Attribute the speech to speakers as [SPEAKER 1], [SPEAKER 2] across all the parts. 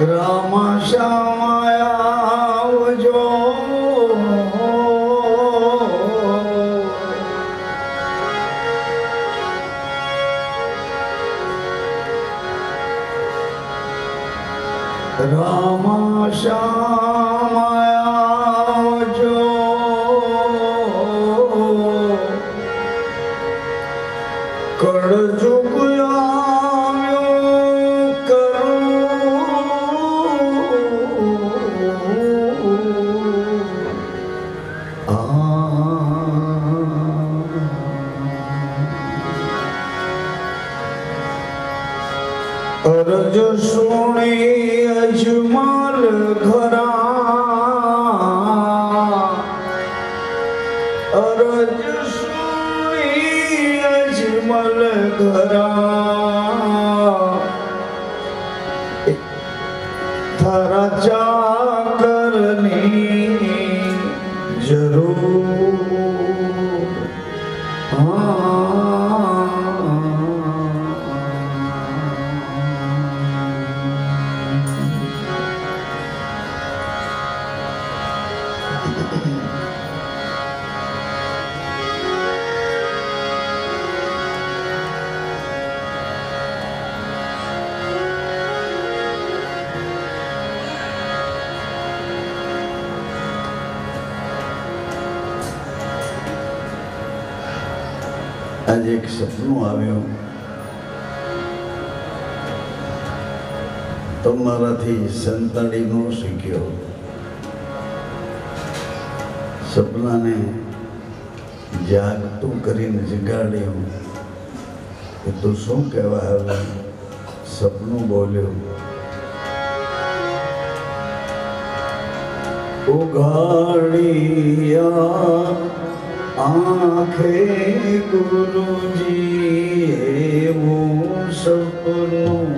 [SPEAKER 1] રામા શ્યામા આવજો રામા શ્યામા આવજો કળજુગ અરજ સુણી અજમલ ઘરા અરજ સુણી અજમલ ઘરા તારા ચાકરની જરૂર આજે એક સપનું આવ્યું તમારાથી સંતાડી ન શીખ્યો સપનાને જાગતું કરીને જગાડ્યું કે તું શું કહેવા હવે સપનું બોલ્યું ઉઘાડિયા આંખે ગુરુજી એવું સપનું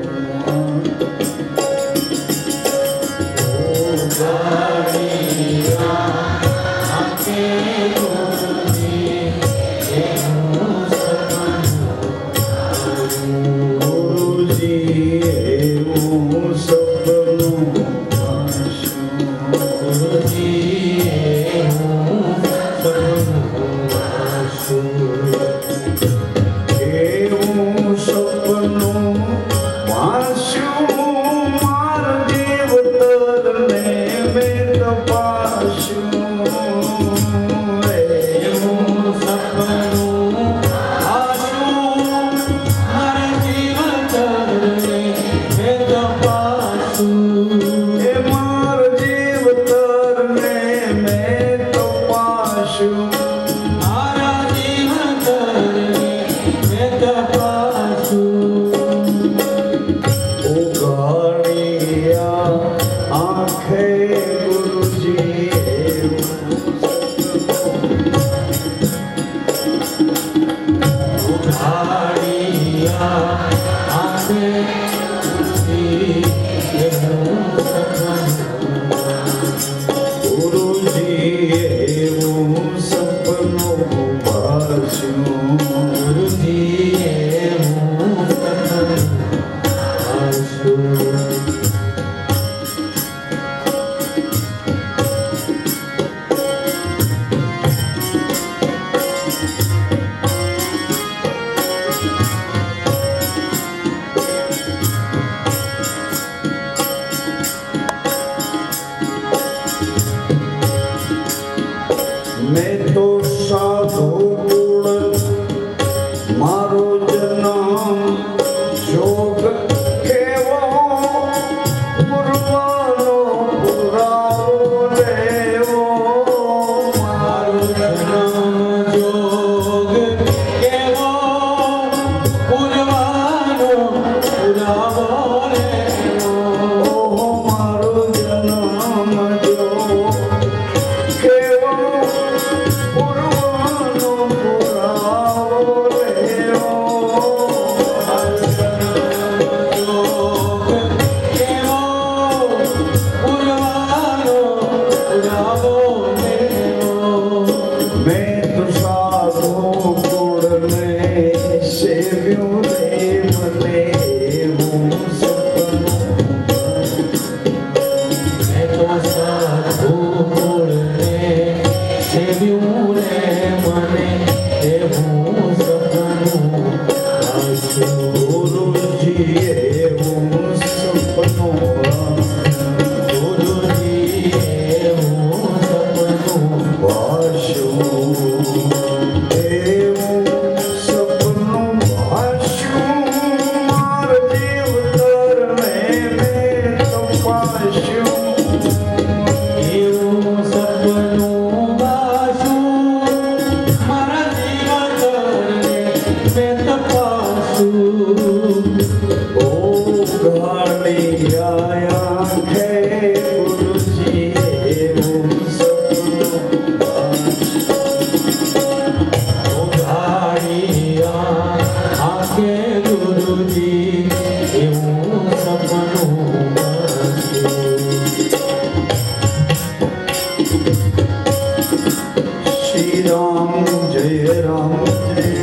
[SPEAKER 1] રામ જય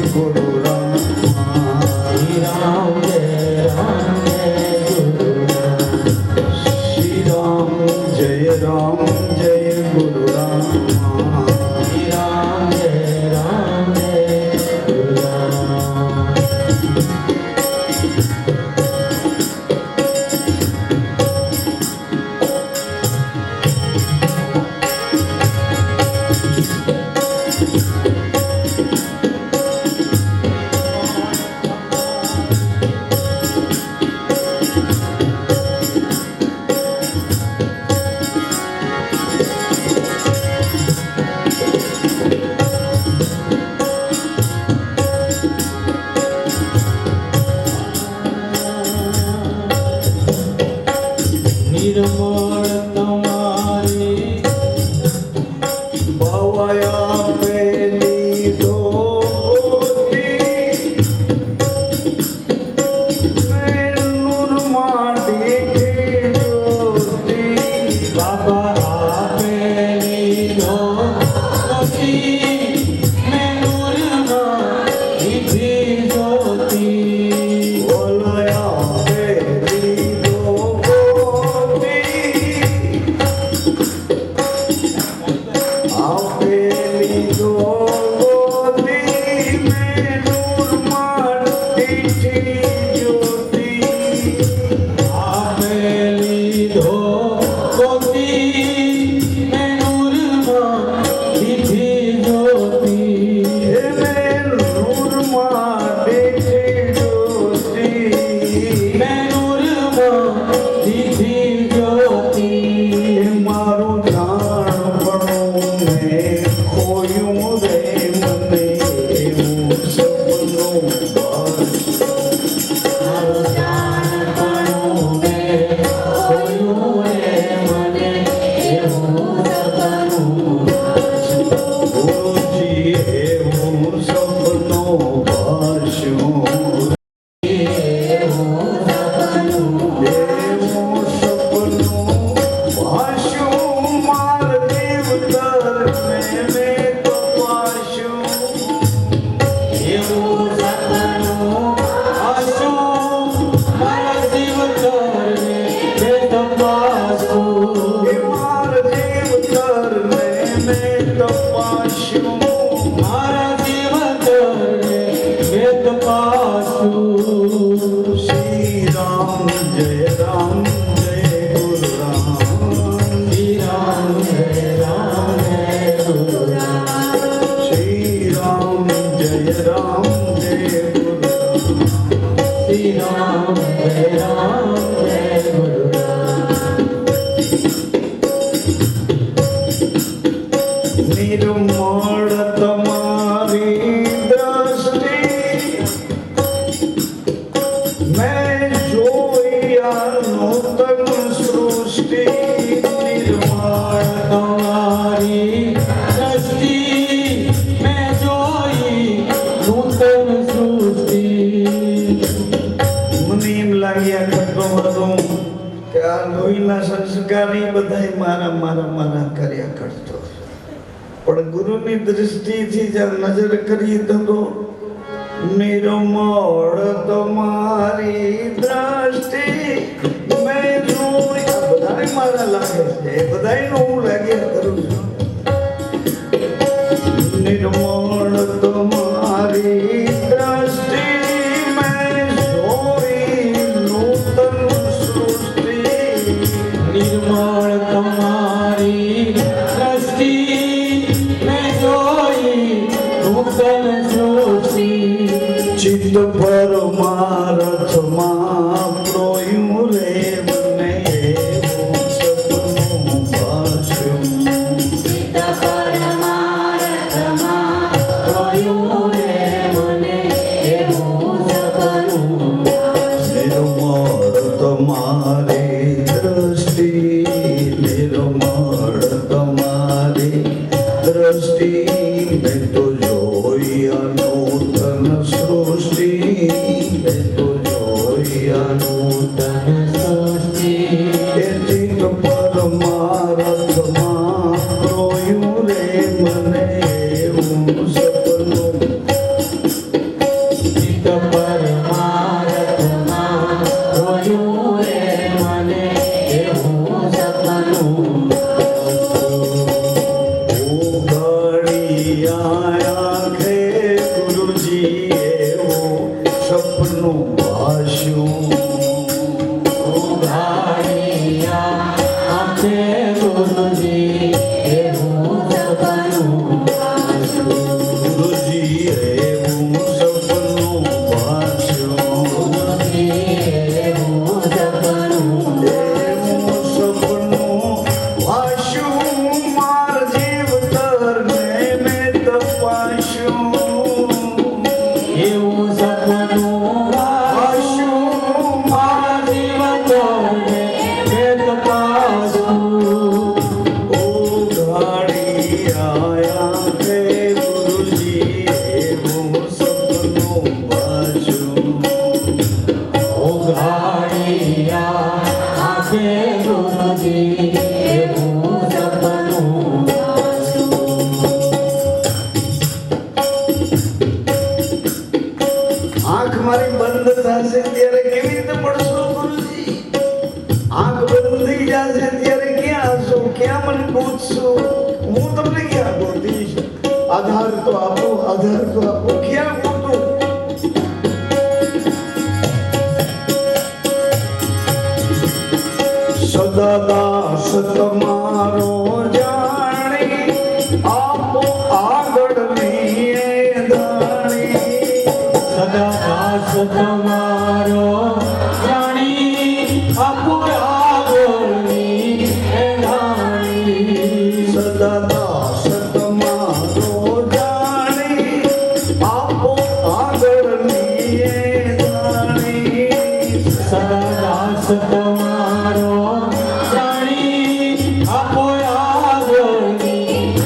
[SPEAKER 1] ગુરુ રામ
[SPEAKER 2] શ્રી રામ જય રામ જય ગુરુ રામ
[SPEAKER 1] શ્રી રામ જય રામ જય ગુરુ રામ
[SPEAKER 2] નિર્મળ તમારી
[SPEAKER 1] ભવયા પેલી ધોતી નૂર માટી જ્યોતિ
[SPEAKER 2] બાબા આપેલી ધોતી મેં નૂરમાં દીધી જ્યોતિ
[SPEAKER 1] ભવયા પેલી ધોતી આપેલી ધોતી મેં નૂર માટી જ્યોતિ
[SPEAKER 2] આપેલી ધોતી મેં નૂરમાં દીધી જ્યોતિ
[SPEAKER 1] મેં નૂર માટી જ્યોતિ
[SPEAKER 2] મેં નૂરમાં દીધી જ્યોતિ
[SPEAKER 1] મારું જાણપણું મેં ખોયું રે મને એવું સપનું બસ
[SPEAKER 2] મારું જાણપણું મેં ખોયું રે મને એવું સપનું
[SPEAKER 1] ગુરુજી એવું સપનું ભાષ્યું
[SPEAKER 2] એવું સપનું
[SPEAKER 1] એવું સપનું ભાષ્યું માર દેવતર મેં તપાસ્યું
[SPEAKER 2] એવું સપનું આશું મારા જીવતરને મેં તપાસ્યું
[SPEAKER 1] માર દેવતર મેં તપાસ્યું
[SPEAKER 2] મારા જીવતરને મેં તપાસ્યું
[SPEAKER 1] શ્રી રામ જય ગુરુ રામ
[SPEAKER 2] શ્રી રામ જય ગુરુ રામ
[SPEAKER 1] શ્રી રામ જય ગુરુ રામ
[SPEAKER 2] શ્રી રામ જય ગુરુ રામ
[SPEAKER 1] નિર્મળ તમારી દ્રષ્ટિ મેં જોઈ આ નૂતન સૃષ્ટિ નિર્મળ
[SPEAKER 2] તમારી દ્રષ્ટિ મેં જોઈ નૂતન સૃષ્ટિ
[SPEAKER 1] મને એમ લાગ્યા કરતો હતો કે આ લોહીના સંસ્કારી બધાય મારા કર્યા કરતો પણ ગુરુની દૃષ્ટિથી જ્યાં નજર કરી તો નિર્મળ તમારી દ્રષ્ટિ મેં જોઈ આ બધાય મારા લાગે છે એ બધાયનું હું લાગ્યા કરું છું નિર્મળ તમારી દ્રષ્ટિ મેં જોઈ નૂતન સૃષ્ટિ
[SPEAKER 2] નિર્મળ તમારી દ્રષ્ટિ મેં જોઈ નૂતન સૃષ્ટિ
[SPEAKER 1] ચિત્ત પર મારથમાં પ્રોયું રે મને એવું સપનું ભાષ્યું
[SPEAKER 2] ચિત્ત પર મારથમાં
[SPEAKER 1] હું તમને ક્યાં ગોતીશ? આધાર તો આપો, આધાર તો આપો. ક્યાં ગોતું? સદા દાસ તમારો જાણી આપો આગળની એ દાણી.
[SPEAKER 2] સદા દાસ તમારો જાણી આપો આગળની એનાણી.
[SPEAKER 1] સદા દાસ તમારો જાણી આપો આગળની એ દાણી.
[SPEAKER 2] સદા દાસ તમારો જાણી આપો આગળની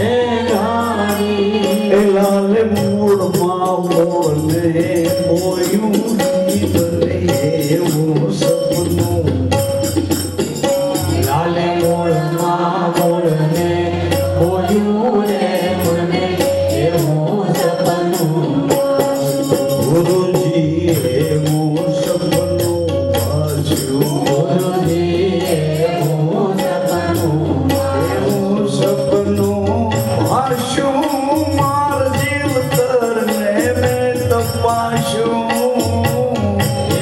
[SPEAKER 2] એનાણી.
[SPEAKER 1] એ લાલ મૂળમાં મોરને બોયું જીવને એવું સપનું.
[SPEAKER 2] લાલે મોળમાં મોળને બોલ્યું રે મને એવું સપનું.
[SPEAKER 1] ગુરુજી એવું સપનું વાંચ્યું.
[SPEAKER 2] ગુરુજીએ એવું સપનું.
[SPEAKER 1] એવું સપનું વાંચ્યું. માર જીવતરને મેં તપાસ્યું.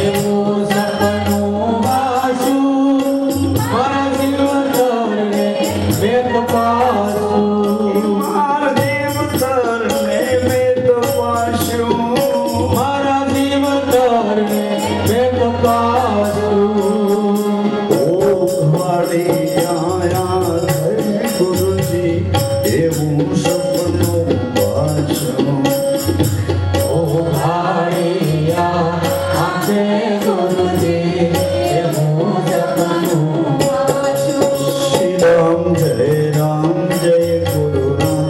[SPEAKER 2] એવું સપનું વાંચ્યું. મારા જીવતરને મેં તપાસ્યું.
[SPEAKER 1] માર જીવતરને મેં તપાસ્યું.
[SPEAKER 2] મારા જીવતરને મેં તપાસ્યું.
[SPEAKER 1] ઓ વાળી આયા હે ગુરુજી એવું સપનું વાંચ્યું.
[SPEAKER 2] ઓ ભાઈયા આંખે ગુરુજી એવું સપનું વાંચ્યું.
[SPEAKER 1] શ્રી રામ જય ગુરુ રામ.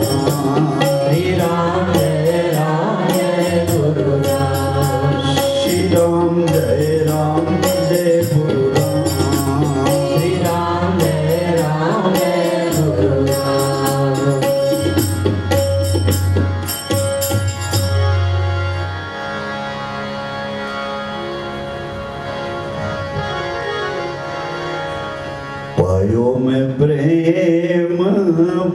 [SPEAKER 2] શ્રી રામ જય ગુરુ રામ.
[SPEAKER 1] શ્રી રામ જય ગુરુ રામ.
[SPEAKER 2] શ્રી રામ જય ગુરુ રામ.
[SPEAKER 1] પાયો મેં પ્રેમ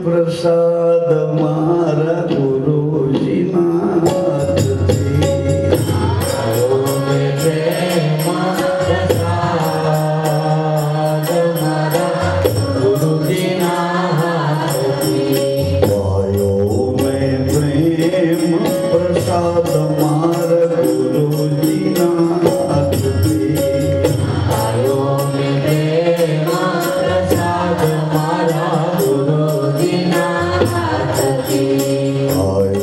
[SPEAKER 1] પ્રસાદ મારા ગુરુજીના હાથથી.
[SPEAKER 2] આયો મેં પ્રેમ પ્રસાદ મારા ગુરુજીના હાથથી.
[SPEAKER 1] પાયો મેં પ્રેમ પ્રસાદ મારા ગુરુજીના હાથથી.
[SPEAKER 2] આયો મેં પ્રેમ પ્રસાદ મારા ગુરુજીના હાથથી.
[SPEAKER 1] આયો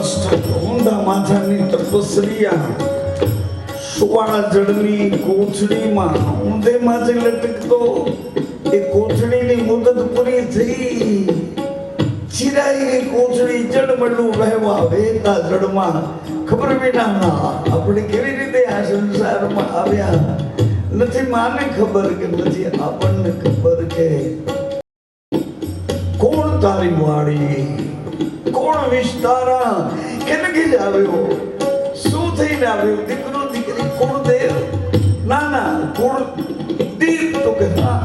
[SPEAKER 1] મસ્ત ઊંડા માથાની તપસ્યા સુવાળા જળની કોથળીમાં ઊંધે માથે લટકતો એ કોથળીની મુદત પૂરી થઈ ચિરાઈ ગઈ કોથળી જળમડું વહેવા વહેતા જળમાં ખબર વિના ના આપણે કેવી રીતે આ સંસારમાં આવ્યા નથી માને ખબર કે નથી આપણને ખબર કે કોણ તારી વાળી કોણ વિસ્તારા કેનકે જ આવ્યો શું થઈને આવ્યો દીકરો દીકરી કોણ દેવ ના ના કોણ દીપ તો કે હા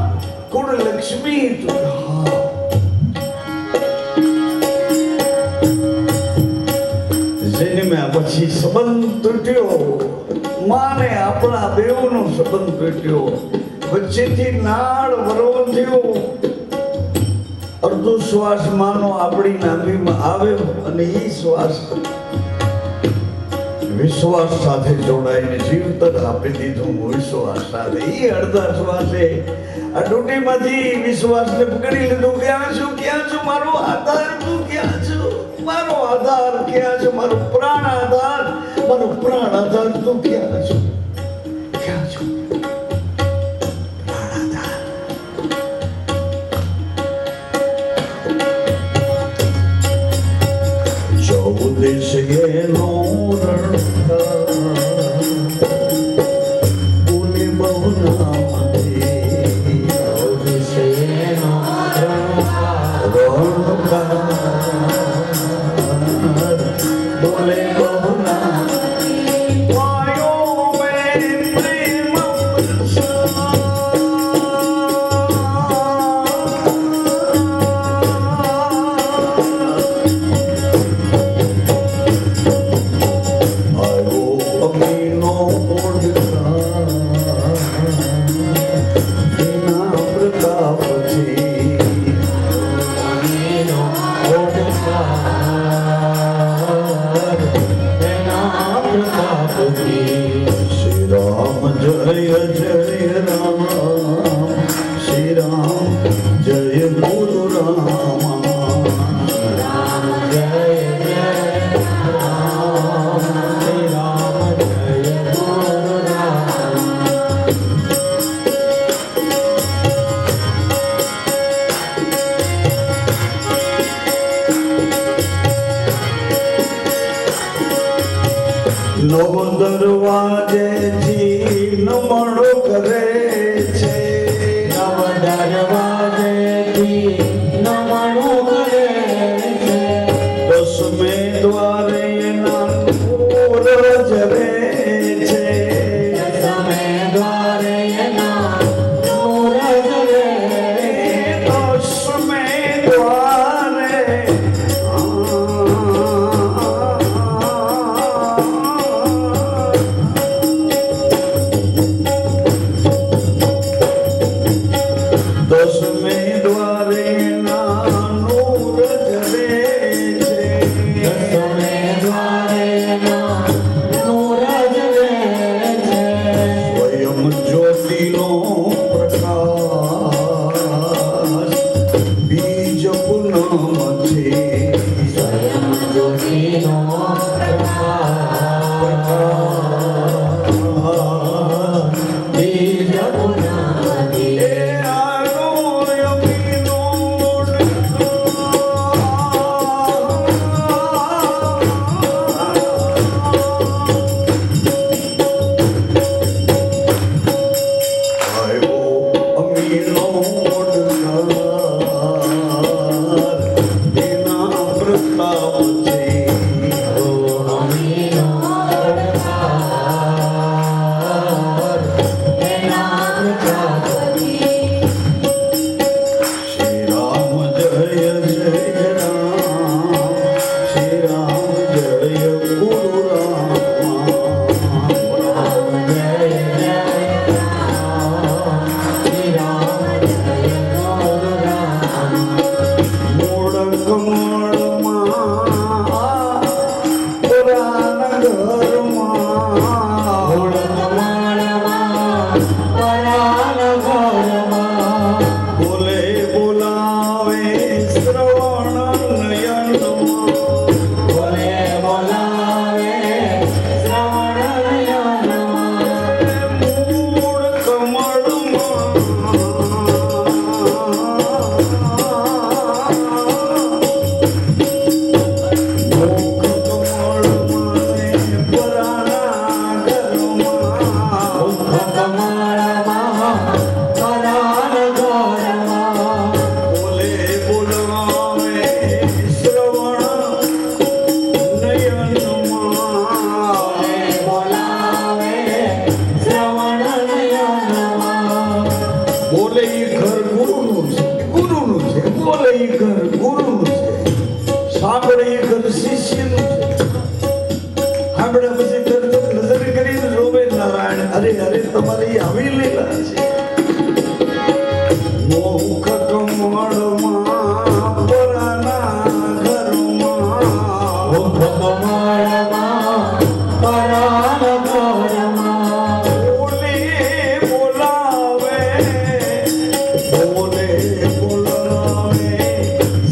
[SPEAKER 1] કોણ લક્ષ્મી તો કે હા જેને મેં પછી સંબંધ તૂટ્યો માને આપણા બેવનો સંબંધ તૂટ્યો વચ્ચેથી નાળ વરો થયો અડધો શ્વાસ માનો આપણી નાભીમાં આવ્યો અને એ શ્વાસ વિશ્વાસ સાથે જોડાઈને જીવતર આપી દીધું વિશ્વાસ સાથે એ અડધા શ્વાસે આ ડૂટીમાંથી વિશ્વાસને પકડી લીધું ક્યાં છું મારો આધાર તું ક્યાં છું મારો આધાર ક્યાં છે મારો પ્રાણ આધાર તું ક્યાં છું દેશનો બોલે બહુ બોલે બહુ નવ દરવાજેથી નમણો કરે છે
[SPEAKER 2] નવ દરવાજેથી નમણો કરે છે
[SPEAKER 1] દસમે દ્વારે એના નૂર જરે છે
[SPEAKER 2] દસમે દ્વારે એના નૂર જરે
[SPEAKER 1] દસમે દ્વારે દસ ઘર ગુરુનું છે, ગુરુનું છે. બોલે એ ઘર ગુરુનું છે, સાંભળે એ ઘર શિષ્યનું છે. સાંભળ્યા પછી તરત નજર કરીને રોવે નારાયણ, અરે અરે તમારી આવી લીલા છે. મોખ કમળમાં પરાના ઘરમાં,
[SPEAKER 2] મુખ કમળમાં પરાન ઘરમાં,
[SPEAKER 1] બોલે બોલાવે, બોલે બોલાવે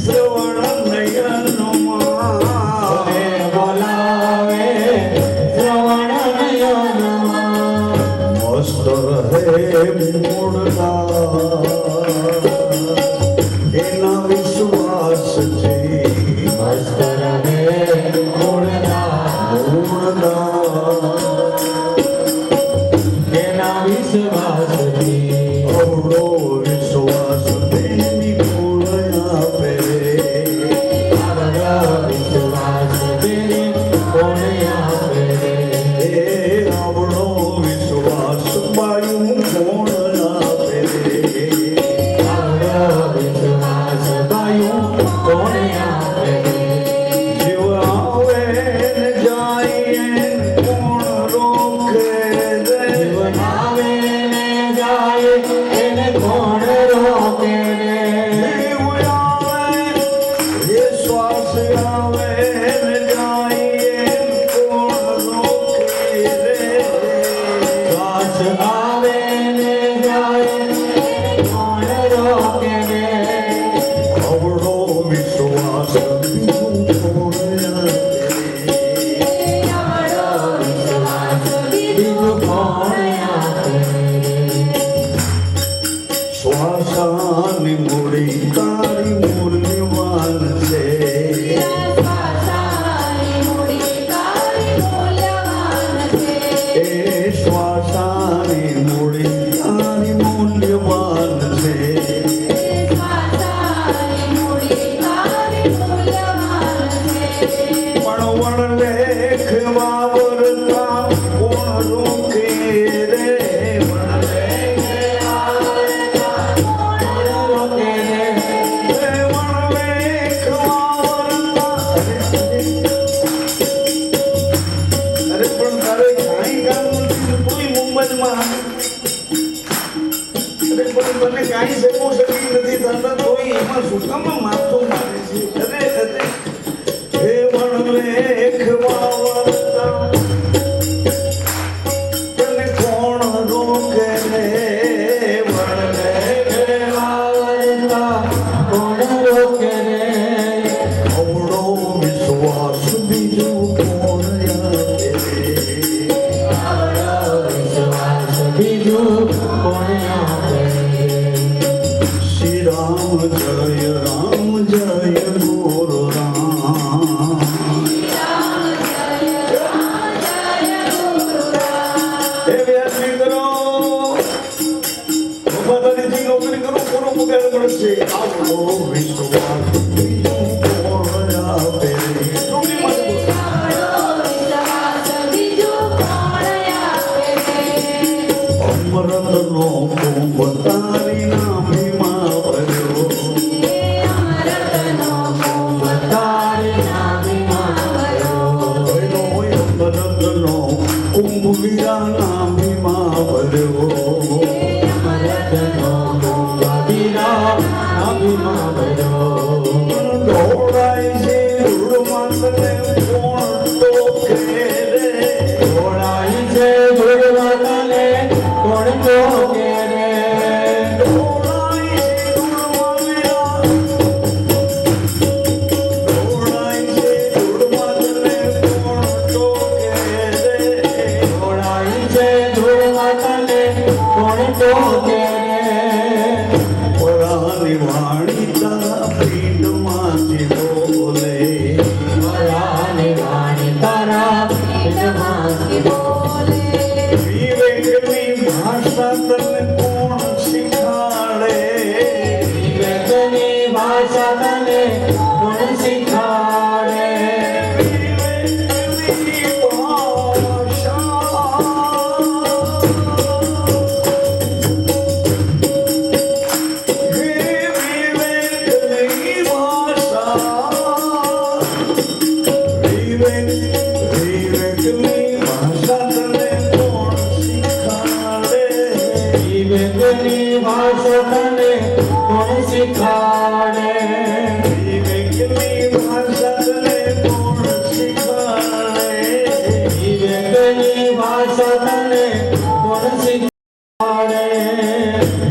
[SPEAKER 1] શ્રવણ નયનમાં.
[SPEAKER 2] બોલે બોલાવે શ્રવણ નયનમાં.
[SPEAKER 1] મસ્ત રહે મૂળના એના વિશ્વાસ છે.
[SPEAKER 2] મસ્ત રહે મૂળના એના વિશ્વાસથી.
[SPEAKER 1] અવળો વિશ્વાસ તેની મૂળ આપે.
[SPEAKER 2] આવડો વિશ્વાસ તેની કોણ આપે?
[SPEAKER 1] એ અવળો વિશ્વાસ બાયું કોણ આપે.
[SPEAKER 2] આવડો વિશ્વાસ બાયું કોણ આપે?
[SPEAKER 1] જીવ આવે ને જાય કોણ રોકે રે.
[SPEAKER 2] જીવન આવે ને જાય એને કોણ રોકે રે?
[SPEAKER 1] જીવ આવે એ શ્વાસ આવે ને જાય કોણ રોકે રે.
[SPEAKER 2] શ્વાસ આવે ને જાય એને કોણ રોકે રે?
[SPEAKER 1] અવળો વિશ્વાસ બીજું કોણ આપે.
[SPEAKER 2] બીજું કોણ આપે?
[SPEAKER 1] શ્વાસાની મૂડી તારી મૂલ્યવાન છે. એ શ્વાસાની મૂડી તારી મૂલ્યવાન છે. પણ વણ લેખ વાવરતા કોણ રોકે રે. વણ લેખ વાવરતા
[SPEAKER 2] કોણ રોકે રે?
[SPEAKER 1] રે. વણ લેખ વાવરતા. અરે પણ તારે કાંઈ કામ નથી, કોઈ મુંબઈમાં. અરે પણ મને કાંઈ શકું શકી નથી થતા, તોય એમાં શું કામ માથું મારે છે. અરે અરે હે વણ લેખ વાવરતા તને કોણ રોકે રે. વણ લેખ
[SPEAKER 2] આવડતા કોણ રોકે રે?
[SPEAKER 1] અવળો વિશ્વાસ બીજું કોણ આપે.
[SPEAKER 2] વિશ્વાસ બીજું કોણ આપે?
[SPEAKER 1] શ્રી રામ જય ગુરુ રામ. હે વ્યાસજી કરો, વફાદારીથી નોકરી કરો, પૂરો પગાર મળશે. આવડો વિશ્વાસ બીજું કોણ આપે. નોકરીમાં જ બોલો. અમૃતનો કુંભ તારી નાભીમાં ભર્યો.
[SPEAKER 2] તારી નાભીમાં
[SPEAKER 1] ભર્યો હોય અમૃતનો કુંભ વીરા નાભીમાં ભર્યો.
[SPEAKER 2] અમરતનો કુંભ વીરા નાભીમાં ભર્યો.
[SPEAKER 1] દોડાય છે ધૂળમાં તને કોણ ટોકે રે.
[SPEAKER 2] દોડાય છે ધૂળવાતાને કોણ ટોકે રે?
[SPEAKER 1] દોડાય છે ધૂળમાં વીરા. દોડાય છે ધૂળમાં તને કોણ ટોકે રે.
[SPEAKER 2] દોડાય છે ધૂળવાતાને કોણ ટોકે રે?
[SPEAKER 1] પરાની વાણી તારા
[SPEAKER 2] કોણ શીખાડે
[SPEAKER 1] વિવેકની ભાષા તને કોણ શીખવાડે
[SPEAKER 2] વિવેકની ભાષા તને કોણ શીખાડે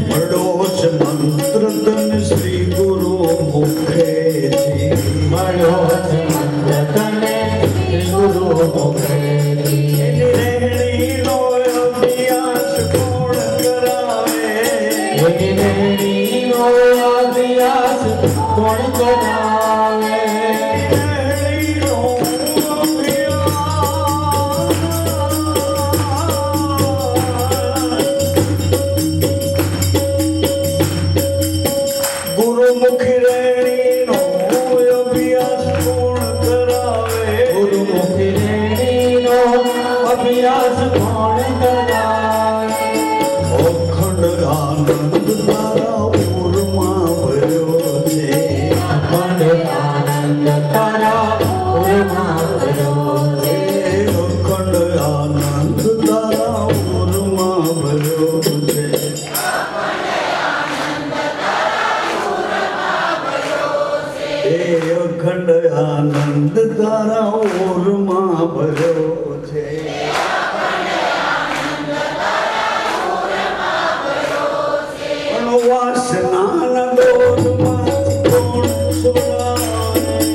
[SPEAKER 1] મળ્યો છે મંત્ર તને શ્રી ગુરુ મુખેથી
[SPEAKER 2] મળ્યો છે મંત્ર તને શ્રી ગુરુ મુખેથી
[SPEAKER 1] એની રહેણીનો અભ્યાસ કોણ કરાવે
[SPEAKER 2] એની રહેણીનો અભ્યાસ કોણ કરાવે
[SPEAKER 1] રહેણીનો અભ્યાસ ગુરુમુખી રહેણીનો અભ્યાસ કોણ કરાવે
[SPEAKER 2] ગુરુમુખી રહેણીનો અભ્યાસ કોણ કરાવે
[SPEAKER 1] અખંડ આનંદ તારા ઉરમાં ભર્યો છે
[SPEAKER 2] અખંડ આનંદ તારા ઉરમાં ભર્યો છે
[SPEAKER 1] અખંડ આનંદ તારા ઉરમાં ભર્યો છે એ અખંડ આનંદ તારા ઉરમાં ભર્યો છે પણ વાસનાના દોરમાંથી કોણ છોડાવે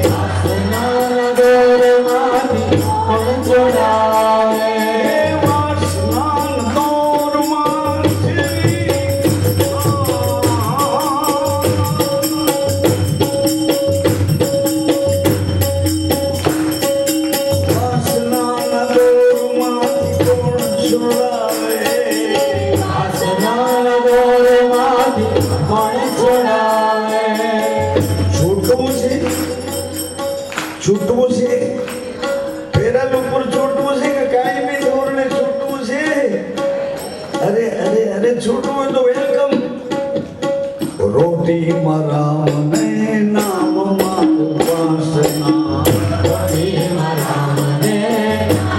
[SPEAKER 2] વાસનાના દોરમાંથી કોણ છોડાવે
[SPEAKER 1] વાસનાના દોરમાંથી વાસનાના દોરમાંથી કોણ છોડાવે
[SPEAKER 2] વાસનાના દોરમાંથી કોણ છોડાવે
[SPEAKER 1] છૂટવું છે છૂટવું છે પેરાલ ઉપર છૂટવું છે કે કાયમી ધોરણે છૂટવું છે અરે અરે અરે છૂટવું હોય તો વેલકમ રોટી મારા મને નામમાં ઉપાસના
[SPEAKER 2] હરે મારા મને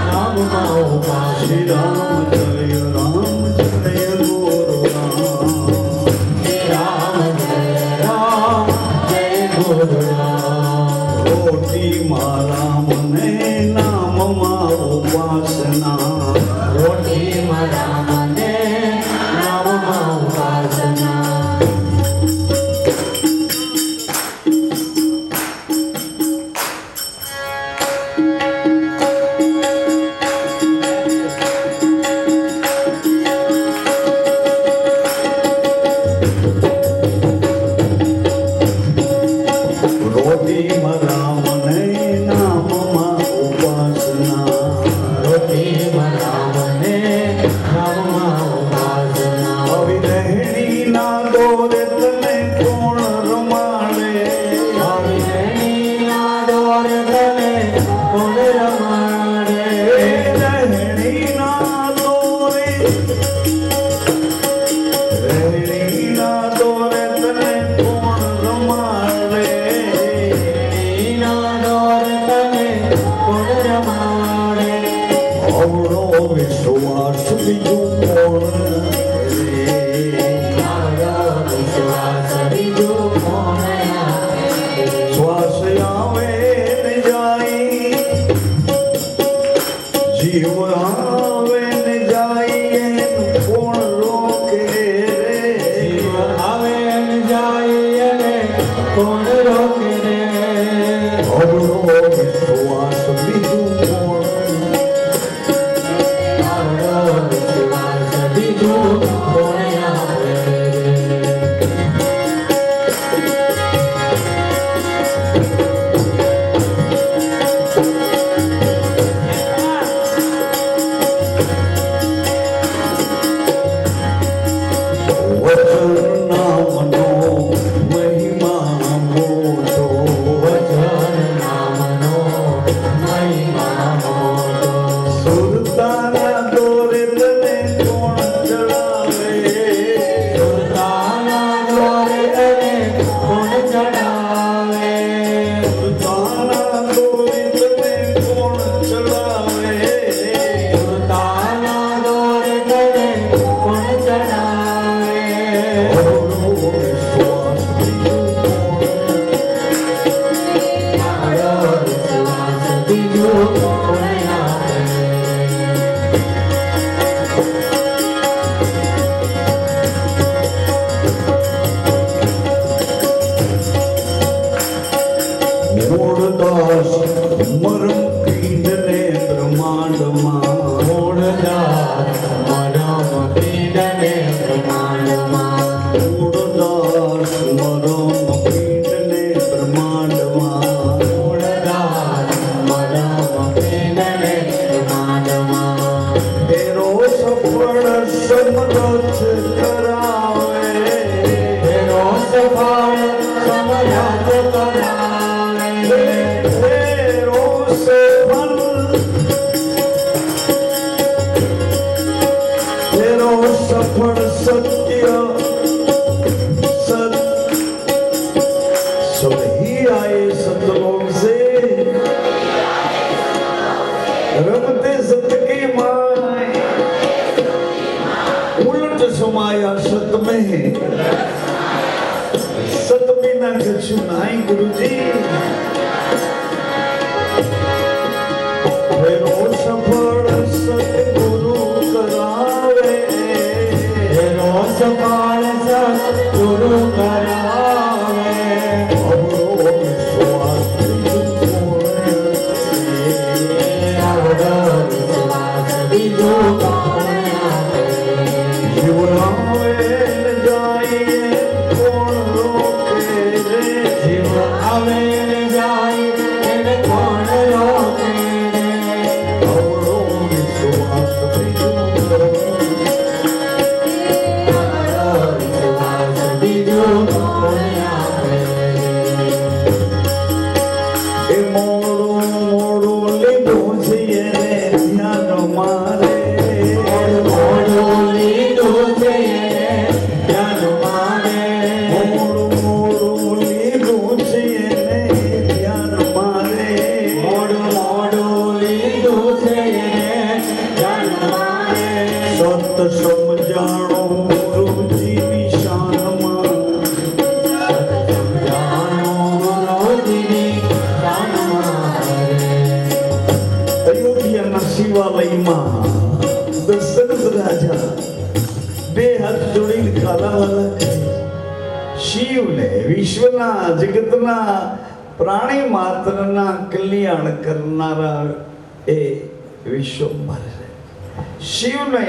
[SPEAKER 2] નામમાં ઉપાસ
[SPEAKER 1] શ્રી રામ જય ગુરુ રામ
[SPEAKER 2] રામ જય રામ જય ગુરુ રામ
[SPEAKER 1] રોટી મારા મને નામમાં ઉપાસના
[SPEAKER 2] રોટી મારા મને નામમાં ઉપાસના
[SPEAKER 1] રોટી મારા મને નામમાં ઉપાસના
[SPEAKER 2] રોટી મારા મને નામમાં ઉપાસના
[SPEAKER 1] આવી રહેણીના દોરે તને કોણ રમાડે
[SPEAKER 2] આવી રહેણીના દોર તને કોણ રમાડે
[SPEAKER 1] રહેણીના દોરે તને કોણ રમાડે
[SPEAKER 2] રહેણીના દોર તને કોણ રમાડે
[SPEAKER 1] અવળો વિશ્વાસ બીજું કોણ કરે?
[SPEAKER 2] મારો વિશ્વાસ બીજું કોણ આપે?
[SPEAKER 1] શ્વાસ આવે ને જાય જીવ આવે ને જાય એનું કોણ રોકે રે?
[SPEAKER 2] જીવ આવે ને જાય એને કોણ રોકે રે
[SPEAKER 1] અવળો વિશ્વાસ બીજું કોણ
[SPEAKER 2] મારો વિશ્વાસ બીજું કોણ આપે
[SPEAKER 1] વચન નામનો મહિમા મોટો
[SPEAKER 2] વચન નામનો સફળ સમયાત કરાવે
[SPEAKER 1] તેરો સફળ તેરો સફળ સત્ય सत सब ही आए सतलोक से रमते सत की माय उलट समाया सत में सत बिना कछु नाई गुरु जी फेरो सफल सतगुरु करावे
[SPEAKER 2] તેરો સફળ સદગુરુ કરાવે
[SPEAKER 1] અવરો વિશ્વાસ
[SPEAKER 2] આવડો વિશ્વાસ બીજો કોણ આપે
[SPEAKER 1] જીવનાવે જાઈએ કોણ રોકે રે
[SPEAKER 2] જીવ આવે ને જાય એને કોણ રોકે રે
[SPEAKER 1] અવરો વિશ્વાસ બીજો
[SPEAKER 2] આવડો વિશ્વાસ બીજો કોણ આપે
[SPEAKER 1] એ મોડું મોડું લીધું છે એને ધ્યાન મારે
[SPEAKER 2] મોડું લીધું છે એને ધ્યાન મારે
[SPEAKER 1] મોડું મોડું લીધું છે એને ધ્યાન મારે
[SPEAKER 2] મોડું મોડું લીધું છે એને ધ્યાન મારે
[SPEAKER 1] સત સમજાણો ગુરુજી નિશાનમાં
[SPEAKER 2] જાણો ગુરુજીની શાનમાં
[SPEAKER 1] અયોધ્યાના શિવાલયમાં દશરથ રાજા બે હાથ જોડીને કાલાવાલા કરે. શિવને વિશ્વના જગતના પ્રાણી માત્રના કલ્યાણ કરનારા એ વિશ્વંભર છે. શિવને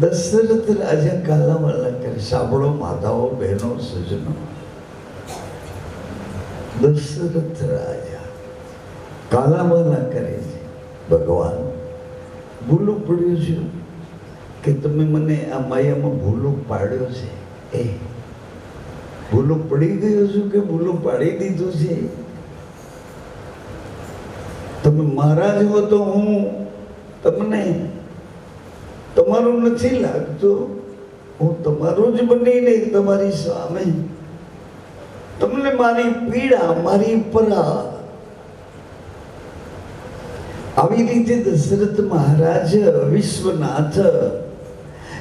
[SPEAKER 1] દશરથ રાજા કાલાવાલા કરે. સાંભળો માતાઓ બહેનો સજ્જનો, દશરથ રાજા કાલાવાલા કરે છે. ભગવાન ભૂલું પડ્યું છે કે તમે મને આ માયામાં ભૂલું પાડ્યો છે. એ ભૂલું પડી ગયો છું કે ભૂલું પાડી દીધું છે? તમે મહારાજ હો તો હું તમને તમારું નથી લાગતું, હું તમારું જ બનીને તમારી સામે તમને મારી પીડા મારી પરા. આવી રીતે દશરથ મહારાજ વિશ્વનાથ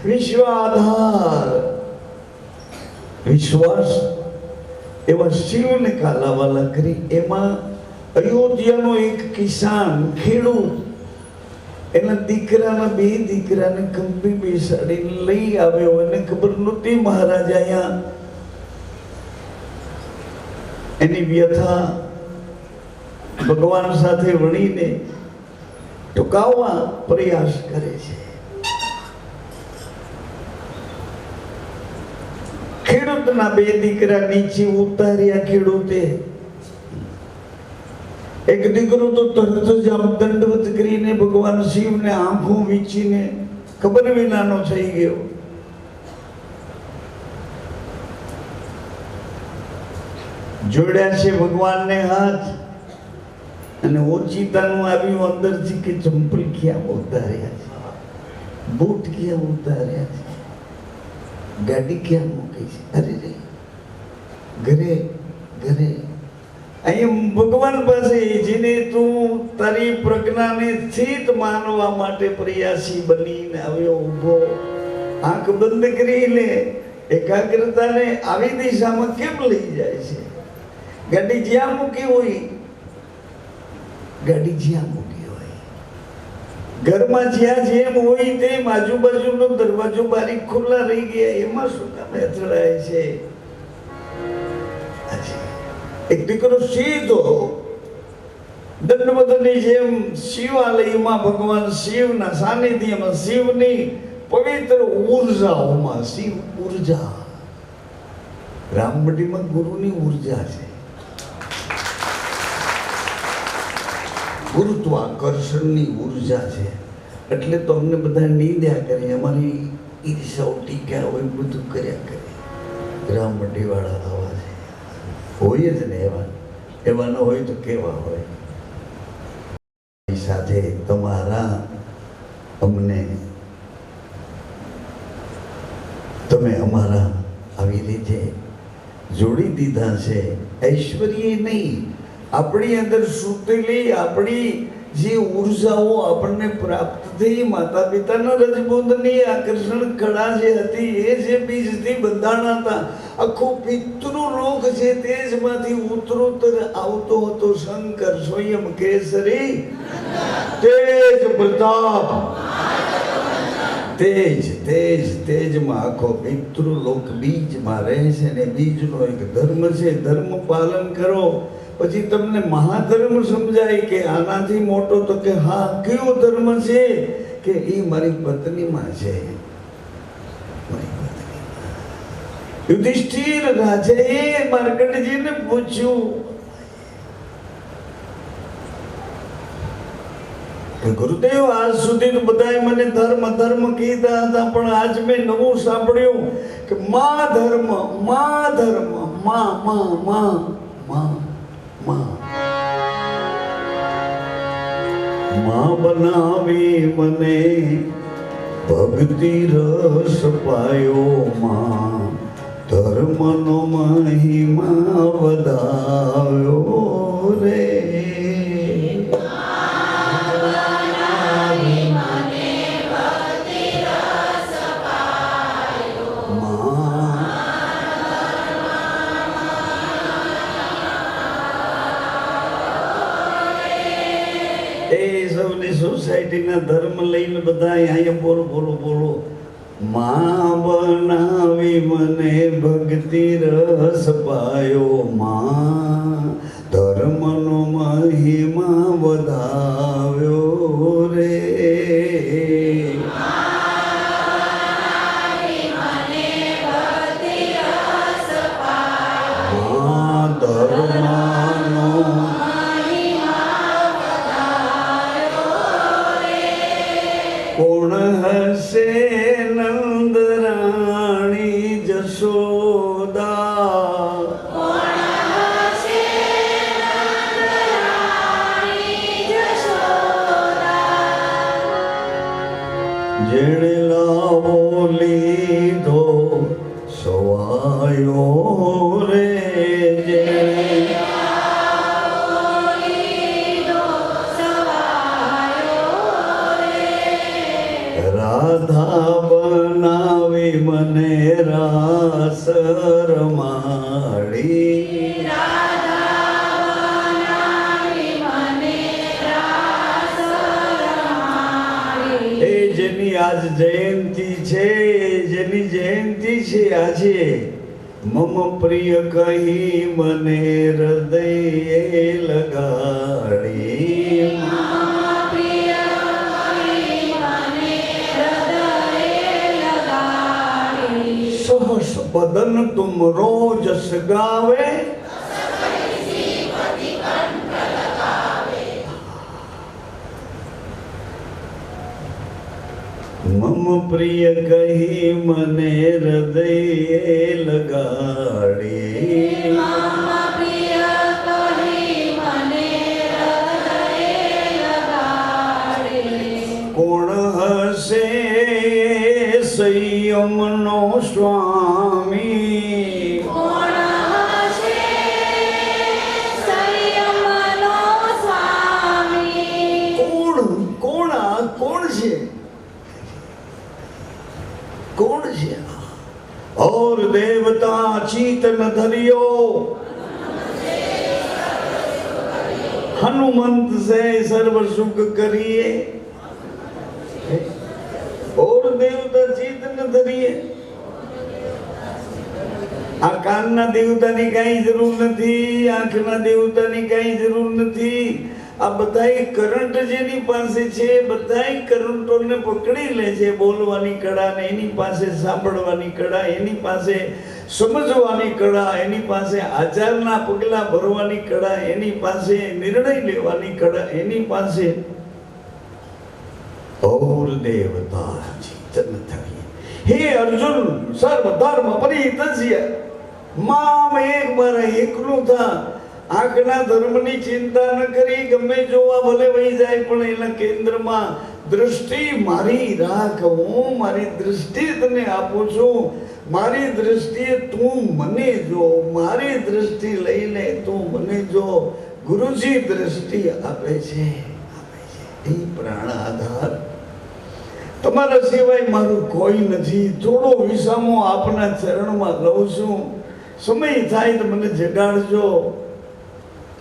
[SPEAKER 1] વિશ્વાધાર વિશ્વાસ એવા શિવને કાલાવાલા કરી. એમાં અયોધ્યાનો એક કિસાન ખેડૂત એના દીકરાના બે દીકરાને કંપી બેસાડીને લઈ આવ્યો. એને ખબર નહોતી મહારાજ અહીંયા એની વ્યથા ભગવાન સાથે વણીને ટૂંકાવવા પ્રયાસ કરે છે. ખેડૂતના બે દીકરા નીચે ઉતાર્યા. ખેડૂતે એક દીકરો તો તરત જ આમ દંડવત કરીને ભગવાન શિવને આંખો વીંચીને ખબર વિનાનો થઈ ગયો. જોડ્યા છે ભગવાનને હાથ અને ઓચિતાનું આવ્યું અંદરથી કે ચંપલ ક્યાં ઉતાર્યા છે, બૂટ ક્યાં ઉતાર્યા છે, ગાડી ક્યાં મૂકી છે? અરે રે ઘરે ઘરે અહીં ભગવાન પાસે જેને તું તારી પ્રજ્ઞાને સ્થિત માનવા માટે પ્રયાસી બનીને આવ્યો ઊભો, આંખ બંધ કરીને એકાગ્રતાને આવી દિશામાં કેમ લઈ જાય છે? ગાડી જ્યાં મૂકી હોય, ગાડી જ્યાં મૂકી હોય, ઘરમાં જ્યાં જેમ હોય તેમ આજુબાજુનો દરવાજો બારી ખુલ્લા રહી ગયા, એમાં શું કામ અથડાય છે? એક દીકરો સીધો દંડવતની જેમ શિવાલયમાં ભગવાન શિવના સાનિધ્યમાં શિવની પવિત્ર ઉર્જાઓમાં, શિવ ઉર્જા રામબડીમાં ગુરુની ઉર્જા છે, ગુરુત્વાકર્ષણની ઉર્જા છે. એટલે તો અમને બધા નિંદ્યા કરે, અમારી ઈર્ષાઓ ટીકા હોય બધું કર્યા કરે. ગ્રામમંડીવાળા આવા છે, હોય જ ને એવા. એવા ન હોય તો કેવા હોય? સાથે તમારા અમને તમે અમારા આવી રીતે જોડી દીધા છે. ઐશ્વર્ય નહીં, આપણી અંદર સુતેલી આપણી જે ઉર્જાઓ આપણને પ્રાપ્ત થઈ માતા પિતાના રજબોધની આકર્ષણ કળા જે હતી એ જે બીજથી બંધાણા હતા, આખો પિતૃલોક છે તેજમાંથી ઉત્તરોત્તર આવતો હતો શંકર સ્વયં કેસરી તેજ પ્રતાપ તેજમાં આખો પિતૃલોક બીજમાં રહે છે ને બીજનો એક ધર્મ છે. ધર્મ પાલન કરો પછી તમને મહાધર્મ સમજાય કે આનાથી મોટો તો કે હા કયો ધર્મ છે કે એ મારી પત્નીમાં છે. યુધિષ્ઠિર રાજાએ માર્કંડજીને પૂછ્યું કે ગુરુદેવ આજ સુધી તો બધાએ મને ધર્મ ધર્મ કીધા હતા, પણ આજ મેં નવું સાંભળ્યું કે મા ધર્મ મા ધર્મ મા મા મા મા મા બનાવી મને ભક્તિ રસ પાયો, મા ધર્મનો મહિમા વધાવ્યો રે. સોસાયટીના ધર્મ લઈને બધા અહીંયા બોલો બોલો બોલો. મા બનાવી મને ભક્તિ રસ પાયો, મા ધર્મનો મહિમા વધાવ્યો રે. મા ધર્મનો કોણ હશે નંદ રાણી જશોદા, જેણે લાવો લીધો સવાયો રે. રાધા બનાવી મને રાસ રમાડી, એ જેની આજ જયંતિ છે, જેની જયંતિ છે આજે, મમ પ્રિય કહી મને હૃદય લગાડી. बदन तुम रोज गावे, मम प्रिय कही मने हृदय लगाड़ी, कोण हसे संयमनो स्वामी,
[SPEAKER 2] કોણ હશે સંયમનો સ્વામી.
[SPEAKER 1] કોણ છે કોણ છે? और देवता चीतन धरियो, हनुमंत से सर्व सुख करिए. और देवता चेतन धरिए. આ કાનના દેવતાની કઈ જરૂર નથી, આંખના દેવતાની કઈ જરૂર નથી. આ બધાય કરંટ જેની પાસે છે, બધાય કરંટોને પકડી લે છે. બોલવાની કળા ને એની પાસે, સાંભળવાની કળા એની પાસે, સમજવાની કળા એની પાસે, આચારના પગલા ભરવાની કળા એની પાસે, નિર્ણય લેવાની કળા એની પાસે. और देवता चेतन धरिए. हे अर्जुन सर्व धर्म परित्यज्य મામ એક મારા એકલું થા. આંખના ધર્મની ચિંતા ન કરી, ગમે જોવા ભલે વહી જાય પણ એના કેન્દ્રમાં દૃષ્ટિ મારી રાખ. હું મારી દૃષ્ટિ તને આપું છું. મારી દ્રષ્ટિએ તું મને જો, મારી દ્રષ્ટિ લઈને તું મને જો. ગુરુજી દ્રષ્ટિ આપે છે, એ પ્રાણ આધાર. તમારા સિવાય મારું કોઈ નથી. થોડો વિસામો આપના ચરણમાં લઉં છું. સમય થાય તો મને જગાડજો,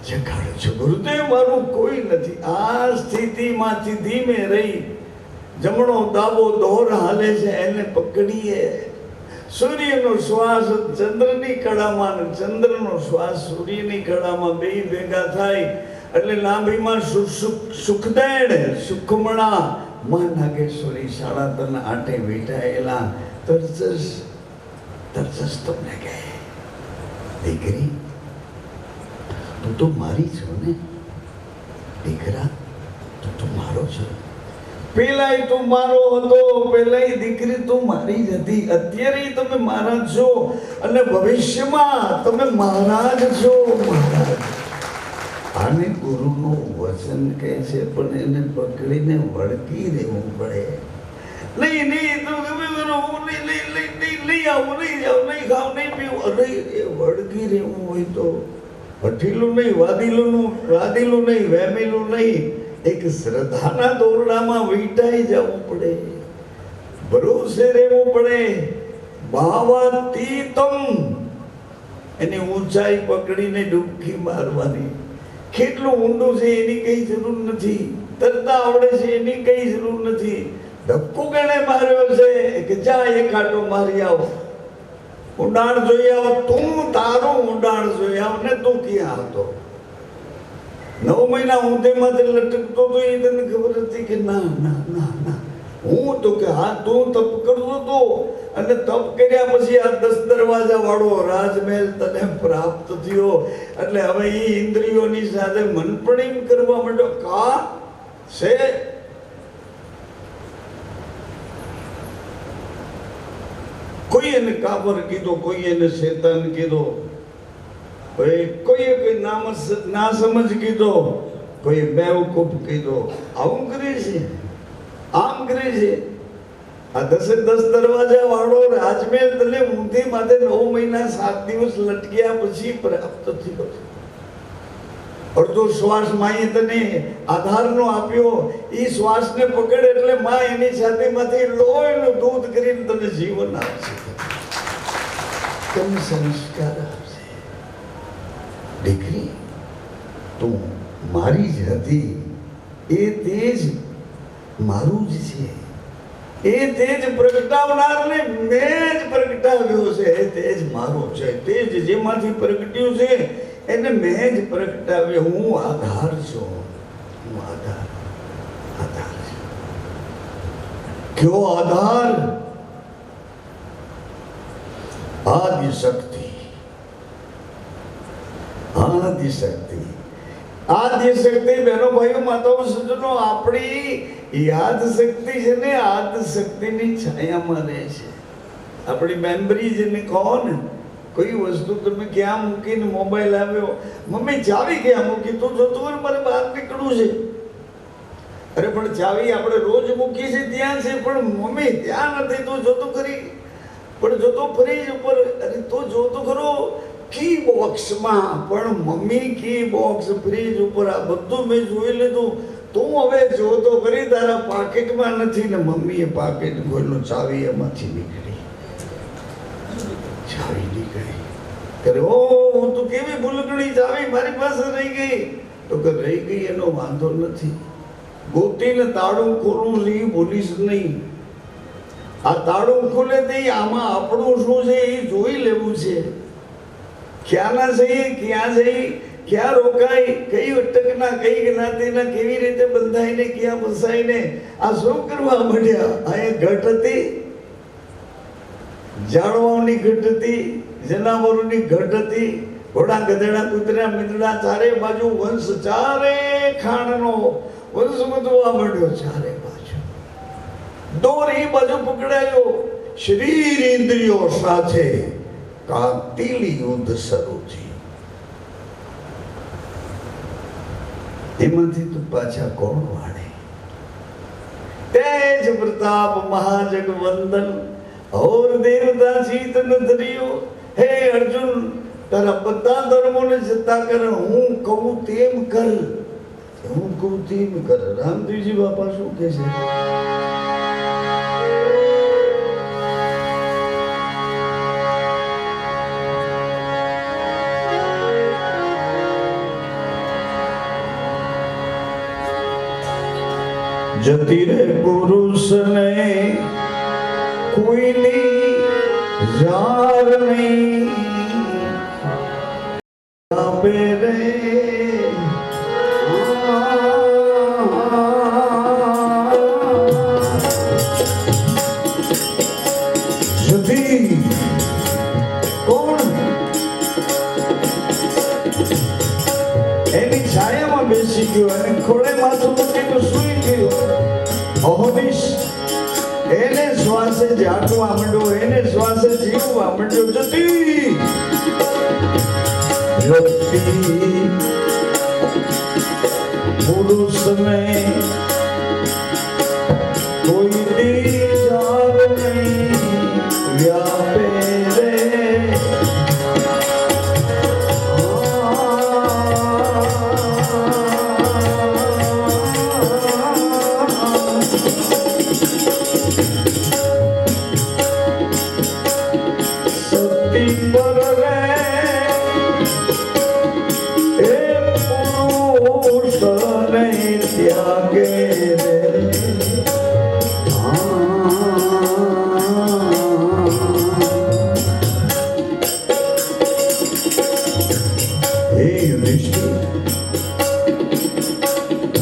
[SPEAKER 1] જગાડજો. ગુરુદેવ મારું કોઈ નથી. આ સ્થિતિમાંથી ધીમે રહી જમણો દાબો દોર હાલે છે, એને પકડીએ. સૂર્યનો શ્વાસ ચંદ્રની કળામાં, ચંદ્રનો શ્વાસ સૂર્યની કળામાં બે ભેગા થાય એટલે નાભીમાં સુખદેડ સુખમણા માં નાગેશ્વરી શાળા આટે બેઠાયેલા તરચસ તરચસ તમને કહે, દીકરી તું તો મારી છો ને, દીકરા તું તો મારો છો. પેલાય તું મારો હતો, પેલાય દીકરી તું મારી જ હતી. અત્યારે તમે મારા છો અને ભવિષ્યમાં તમે મારા જ છો. મહારાજ આને ગુરુનું વચન કહે છે, પણ એને પકડીને વળગી રહેવું પડે. નહીં નહીં તો ગમે હું નહીં આવું, નહીં જાઉં, નહીં ખાવ, નહીં પીવું. અરે એ વળગી રહેવું હોય તો હઠીલું નહીં, વાદીલું નહીં, વેમેલું નહીં, એક શ્રદ્ધાના દોરડામાં વીંટાઈ જવું પડે, ભરોસે રહેવું પડે. ભાવાતીતમ એની ઊંચાઈ પકડીને ડૂબકી મારવાની. કેટલું ઊંડું છે એની કઈ જરૂર નથી. તરતા આવડે છે એની કઈ જરૂર નથી. ધક્કો કેણે માર્યો છે કે જા એક આંટો મારી આવ, ઊંડાણ જોઈ આવ. તું તારું ઊંડાણ જોઈ આવ ને. તું ક્યાં હતો? 9 મહિના ઊંધે માથે લટકતો તો એ તને ખબર હતી કે ના ના ના ના હું તો કે હા તું તપ કરતો હતો અને તપ કર્યા પછી આ 10 દરવાજા વાળો રાજમહેલ તને પ્રાપ્ત થયો. એટલે હવે એ ઇન્દ્રિયોની સાથે મનપણીમ કરવા માંડ્યો. કા છે કોઈ એને કાબર કીધો, કોઈ એને શેતાન કીધો, કોઈએ કોઈ ના સમજ કીધો, કોઈ બેવકૂફ કીધો. આવું કરે છે, આમ કરે છે. આ 10 દરવાજા વાળો રાજમહેલ તને ઊંધી માથે 9 મહિના 7 દિવસ લટક્યા પછી પ્રાપ્ત થયો. અડધો શ્વાસ માએ તને આધારનો આપ્યો. એ શ્વાસને પકડ એટલે માં એની છાતીમાંથી લોહીનું દૂધ કરીને તને જીવન આપશે, તને સંસ્કાર આપશે. દીકરી તું મારી જ હતી. એ તેજ મારું જ છે. એ તેજ પ્રગટાવનારને મેં જ પ્રગટાવ્યો છે. એ તેજ મારો છે. તેજ જેમાંથી પ્રગટ્યું છે એને મેં જ પ્રગટાવ્યો. હું આધાર છું, હું આધાર છું. કયો આધાર? આદિ શક્તિ. આદિ શક્તિ, આદિ શક્તિ. બહેનો ભાઈઓ માતાઓ સજ્જનો, આપણી યાદ શક્તિ છે ને, આદ શક્તિની છાયામાં રહે છે. આપણી મેમરી જેને કહો ને, કોઈ વસ્તુ તમે ક્યાં મૂકીને મોબાઈલ આવ્યો, મમ્મી ચાવી ક્યાં મૂકી? તો જોતું મારે બહાર નીકળવું છે. અરે પણ ચાવી આપણે રોજ મૂકી છે ત્યાં છે, પણ મમ્મી ત્યાં નથી. તો જોતો ખરી, પણ જોતો ફ્રીજ ઉપર. અરે તો જોતો ખરો કી બોક્સમાં, પણ મમ્મી કી બોક્સ ફ્રીજ ઉપર, આ બધું મેં જોઈ લીધું. તું હવે જોતો કરી, તારા પાકીટમાં નથી ને મમ્મીએ પાકીટ ખોલ્યું, ચાવી એમાંથી નીકળી, ચાવી નીકળી. કરે ઓ હું તો કેવી ભૂલકડી, ચાવી મારી પાસે રહી ગઈ. તો કે રહી ગઈ એનો વાંધો નથી, ગોતીને તાળું ખોલવું છે એ ભૂલીશ નહીં. આ તાળું ખોલે તે આમાં આપણું શું છે એ જોઈ લેવું છે. ક્યાં ના જઈએ, ક્યાં જઈએ, ક્યાં રોકાય, કઈ અટકના, કઈ જ્ઞાતિના કેવી રીતે બંધાઈને ક્યાં ફસાઈને આ શું કરવા માંડ્યા. આ એક ઘટ હતી, જાળવાની ઘટ હતી, જનાવરોની ઘટ હતી. ઘોડા ગધેડા કૂતરા મીંદડા ચારે બાજુ વંશ, ચારે ખાણનો વંશ વધવા માંડ્યો. ચારે બાજુ દોર એ બાજુ પકડાયો. શરીર ઇન્દ્રિયો સાથે કાતિલ યુદ્ધ શરૂ થયું. એમાંથી તું પાછા કોણ વાળે? તેજ પ્રતાપ મહાજગવંદન और देवता जीत न धरियो. हे अर्जुन, તારા બધા ધર્મોને જતા કર, હું કહું તેમ કર, હું કહું તેમ કર. રામદેવજી બાપા શું કહે છે? જતી રે પુરુષને કોઈની જાર નહીં આપે રે. જતી કોણ? એની છાયામાં બેસી ગયો અને ખોળે માથું મૂકીને સૂઈ ગયો. અહોનિશ એને શ્વાસે જાગવા માંડ્યો, એને શ્વાસે જીવવા માંડ્યો. જતી પુરુષને કોઈ જાર નહીં વ્યાપે રે.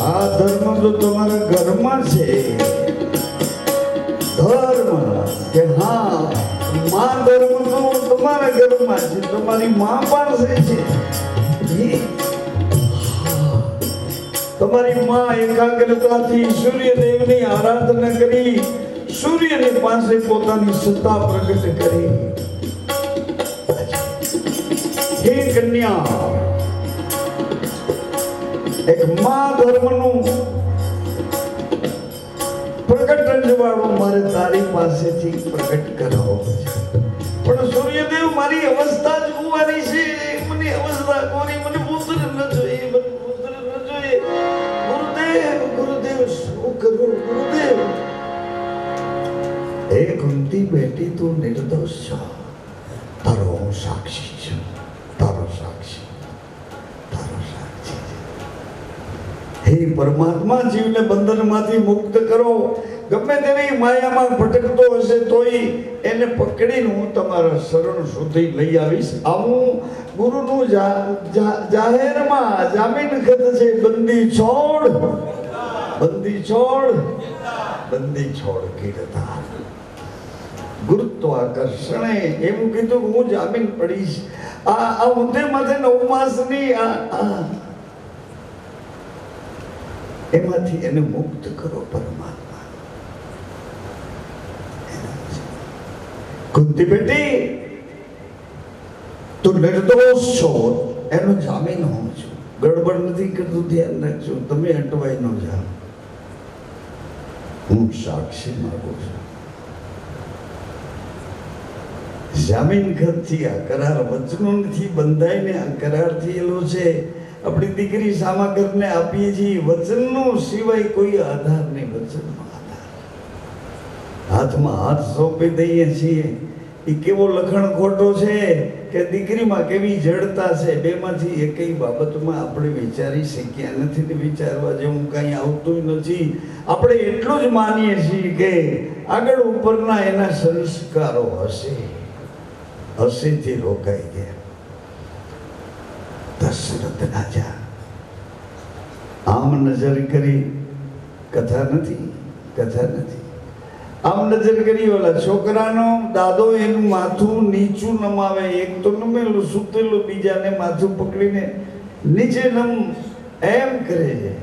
[SPEAKER 1] આ ધર્મ તો તમારા ઘરમાં છે. ધર્મ કે હા, માં ધર્મ તો તમારા ઘરમાં છે, તમારી માં પાસે છે. તમારી માં એકાગ્રતાથી સૂર્યદેવની આરાધના કરી, સૂર્યની પાસે પોતાની સત્તા પ્રગટ કરી. હે કન્યા, એક મા ધર્મનું પ્રગટનવાળું મારે તારી પાસેથી પ્રગટ કરાવવું છે. પણ સૂર્યદેવ, મારી અવસ્થા જ કુંવારી છે, મને અવસ્થા કોની, મને પુત્ર ન જોઈએ, મને પુત્ર ન જોઈએ. ગુરુદેવ, ગુરુદેવ શું કરું ગુરુદેવ? હે કુંતી બેટી, તું નિર્દોષ છો. તારો હું સાક્ષી છું, તારો સાક્ષી. હે પરમાત્મા, જીવને બંધનમાંથી મુક્ત કરો. ગમે તેવી માયામાં ભટકતો હશે તોય એને પકડીને હું તમારા શરણ સુધી લઈ આવીશ. આવું ગુરુનું જાહેરમાં જામીન ખત છે. બંદી છોડ, બંદી છોડ, બંદી છોડ કીર્તાર. ગુરુત્વાકર્ષણે એવું કીધું કે હું જામીન પડીશ. આ ઊંધે માથે 9 માસની એમાંથી એને મુક્ત કરો પરમાત્મા. કુંતી બેટી, તું નિર્દોષ છો, એનો જામીન હું છું. ગડબડ નથી કરતું, ધ્યાન રાખજો. તમે અટવાઈ ન જાઓ. હું સાક્ષી માંગુ છું. જામીન ખતથી આ કરાર વચનોથી બંધાઈને આ કરાર થયેલો છે. આપણી દીકરી સામાગરને આપીએ છીએ. વચનનો સિવાય કોઈ આધાર નહીં. વચનનો આધાર હાથમાં હાથ સોંપી દઈએ છીએ. એ કેવો લખણ ખોટો છે કે દીકરીમાં કેવી જડતા છે. બેમાંથી એકઈ બાબતમાં આપણે વિચારી શક્યા નથી ને વિચારવા જેવું કંઈ આવતું નથી. આપણે એટલું જ માનીએ છીએ કે આગળ ઉપરના એના સંસ્કારો હશે, હસીથી રોકાઈ ગયા. દશરથ રાજા આમ નજર કરી, કથા નથી, કથા નથી. આમ નજર કરી, ઓલા છોકરાનો દાદો એનું માથું નીચું નમાવે. એક તો નમેલું સૂતેલું, બીજાને માથું પકડીને નીચે નમ એમ કરે છે.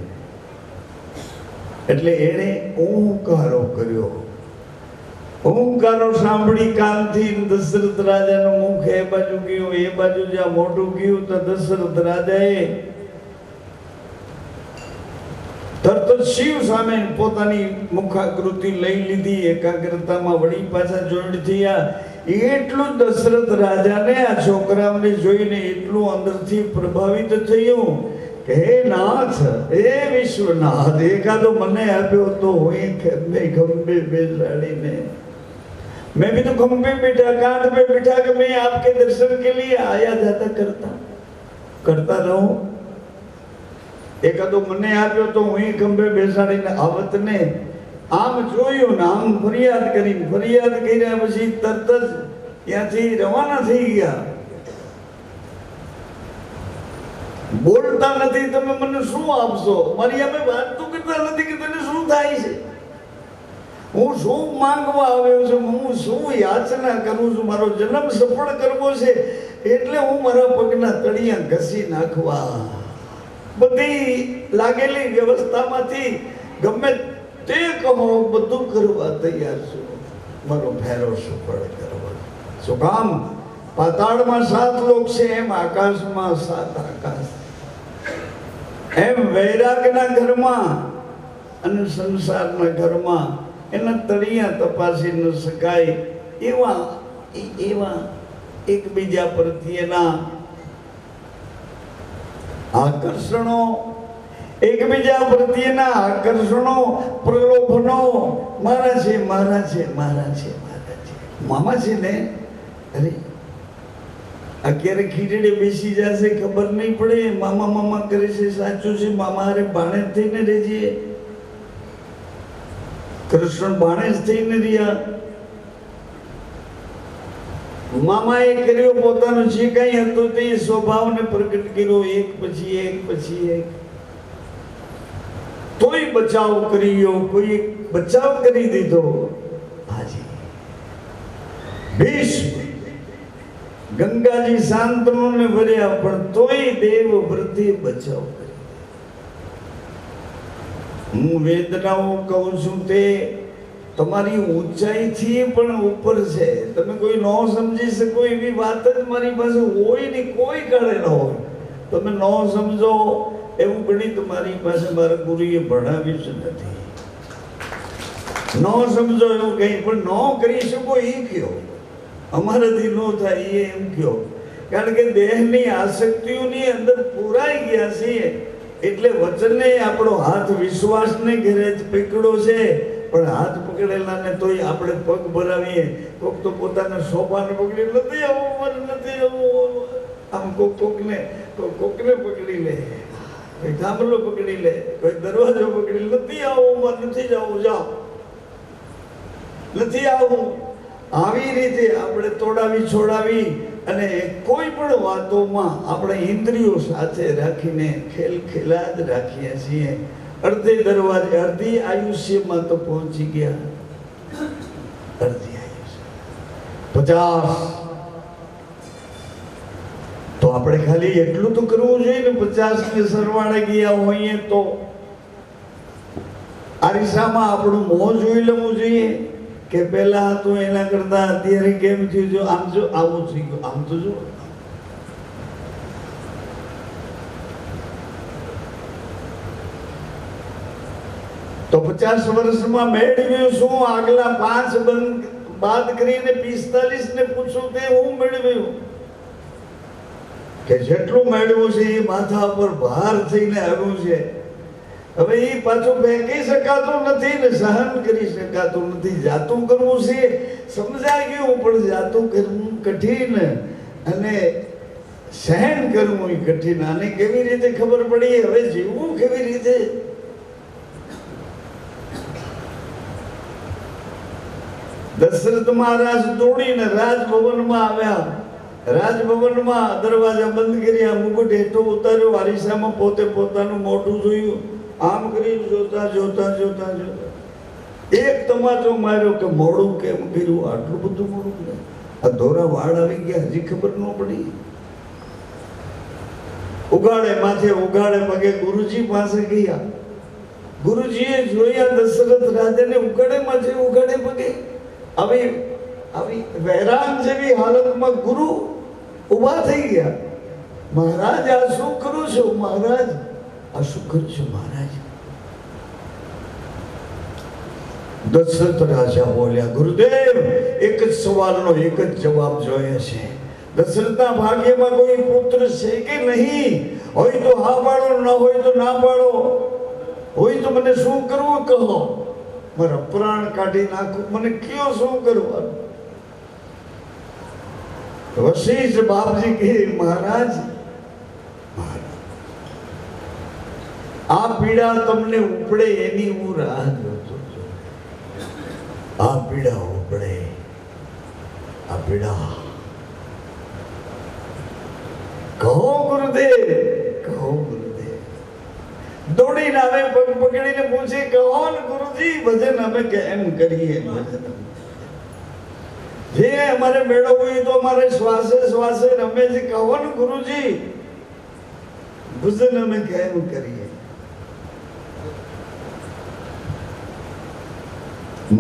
[SPEAKER 1] એટલે એણે ઓંકારો કર્યો. હુંકારો સાંભળી કાનથી દશરથ રાજાનું મુખ એ બાજુ ગયું, એ બાજુ જ્યાં મોઢું ગયું તો દશરથ રાજાએ તરત જ શિવ સામે પોતાની મુખાકૃતિ લઈ લીધી, એકાગ્રતામાં વળી પાછા જોઈન્ટ થયા. એટલું દશરથ રાજાને આ છોકરાઓને જોઈને એટલું અંદરથી પ્રભાવિત થયું કે હે નાથ, હે વિશ્વનાથ, એકાદો મને આપ્યો તો હું खंबे बेसाड़ीने, मैं भी तो खंबे बैठा, कांध पे बिठा के मैं आपके दर्शन के लिए आया जाता करता रहूं. एकादो મને આપ્યો તો હું ખંભે બેસાડીને આવત ને. આમ જોયું ને આમ ફરિયાદ કર્યા પછી તરત જ ત્યાંથી રવાના થઈ ગયા. બોલતા નથી, તમે મને શું આપશો? મારી અમે વાત તો કરતા નથી કે તને શું થાય છે, હું શું માંગવા આવ્યો છું, હું શું યાચના કરું છું, મારો જન્મ સફળ કરવો છે એટલે હું મારા પગના તળિયા ઘસી નાખવા, બધી લાગેલી વ્યવસ્થામાંથી ગમે તે કહો બધું કરવા તૈયાર છું, મારો ફેરો સફળ કરવા. શું કામ? પાતાળમાં 7 લોક છે, એમ આકાશમાં 7 આકાશ. એમ વૈરાગના ઘરમાં અને સંસારના ઘરમાં એના તળિયા તપાસી ન શકાય એવા એકબીજા પ્રત્યેના આકર્ષણો, એકબીજા પ્રત્યેના આકર્ષણો, પ્રલોભનો, મારા છે મારા છે મારા છે મારા છે. મામા છે ને, અરે આ ક્યારે ખીચડે બેસી જશે ખબર નહીં પડે. મામા મામા કરે છે, સાચું છે. મામા હારે ભાણેજ થઈને રહેજે. કૃષ્ણ ભાણેજ થઈને રહ્યા. મામાએ કર્યો પોતાનો જે કઈ હતું તે સ્વભાવને પ્રગટ કર્યો, એક પછી એક. તોય બચાવ કર્યો, કોઈ બચાવ કરી દીધો. હાજી ભીષ્મ ગંગાજી શાંતનુને ભર્યા પણ તોય દેવ વૃદ્ધિ બચાવ કરી. હું વેદનાઓ કહું છું તે તમારી ઊંચાઈથી પણ ઉપર છે. તમે કોઈ ન સમજી શકો એવી વાત જ મારી પાસે હોય ને કોઈ કાળે ન હોય. તમે ન સમજો એવું ગણિત મારી પાસે મારા ગુરુએ ભણાવ્યું જ નથી. ન સમજો એવું કંઈ પણ ન કરી શકો એ કયો, અમારાથી ન થાય એ એમ કયો. કારણ કે દેહની આસક્તિઓની અંદર પુરાઈ ગયા છીએ એટલે વચને આપણો હાથ વિશ્વાસને ઘેરે જ પકડો છે. પણ હાથ પકડેલાને તોય આપણે પગ ભરાવીએ. કોક તો પોતાના સોપાને પકડી નથી આવું, મને નથી આવું, આમ કોકને પકડી લે, કોઈ થાંભલો પકડી લે, કોઈ દરવાજો પકડી, નથી આવું, મને નથી જવું, જાઓ, નથી આવું. આવી રીતે આપણે તોડાવી છોડાવી અને કોઈ પણ વાતોમાં આપણે ઇન્દ્રિયો સાથે રાખીને ખેલખેલા જ રાખીએ છીએ. અડધે દરવાજે અડધી આયુષ્યમાં તો પહોંચી ગયા. અડધી આયુષ્ય 50 તો આપણે ખાલી એટલું તો કરવું જોઈએ ને. 50 ને સરવાળે ગયા હોઈએ તો આરીસામાં આપણું મોં જોઈ લેવું જોઈએ કે પહેલા હતું એના કરતા અત્યારે કેમ થયું. જો આમ જો આવું થઈ ગયું, આમ તો જો તો 50 વર્ષમાં મેળવ્યું શું? આગલા 5 બંધ બાદ કરીને 45 ને પૂછું તે હું મેળવ્યું કે જેટલું મેળવ્યું છે એ માથા પર ભાર થઈને આવ્યું છે. હવે એ પાછું ફેંકી શકાતું નથી ને સહન કરી શકાતું નથી. જાતું કરવું છે સમજાઈ ગયું, પણ જાતું કરવું કઠિન અને સહન કરવું એ કઠિન. આને કેવી રીતે ખબર પડી? હવે જીવવું કેવી રીતે? દશરથ મહારાજ દોડીને રાજભવનમાં આવ્યા. રાજભવનમાં દરવાજા બંધ કર્યા, મુકુટ હેઠો ઉતાર્યો, આરીસામાં પોતે પોતાનું મોઢું જોયું. આમ કરી જોતા એક તમાચો માર્યો કે મોડું કેમ કર્યું, આટલું બધું મોડું કર્યું, આ ધોરા વાળ આવી ગયા, હજી ખબર ન પડી. ઉગાડે માથે ઉગાડે પગે ગુરુજી પાસે ગયા. ગુરુજીએ જોયા દશરથ રાજાને ઉગાડે માથે ઉગાડે પગે. આવી આવી વહેરાન જેવી હાલતમાં ગુરુ ઊભા થઈ ગયા. મહારાજ આ શું કરું છું? મહારાજ આ શું કરું છું? મહારાજ. દશરથ રાજા બોલ્યા, ગુરુદેવ એક જ સવાલનો એક જ જવાબ જોઈએ છે. દશરથના ભાગ્યમાં કોઈ પુત્ર છે કે નહીં? હોય તો હા પાડો, ન હોય તો ના પાડો. હોય તો મને શું કરવું કહો. મારા પ્રાણ કાઢી નાખું, મને કયો શું કરવાનું? વશિષ્ઠ બાપજી કહે, મહારાજ આ પીડા તમને ઉપડે એની હું રાહ જોતો છું. આ પીડા ઉપડે, આ પીડા. કહો ગુરુદેવ, કહો ગુરુદેવ. દોડીને આવે, પગ પકડીને પૂછે, કહો ને ગુરુજી, ભજન અમે કેમ કરીએ? ભજન જે અમારે મેળવવું હોય તો અમારે શ્વાસે શ્વાસે રમે છે. કહો ને ગુરુજી, ભજન અમે કેમ કરીએ?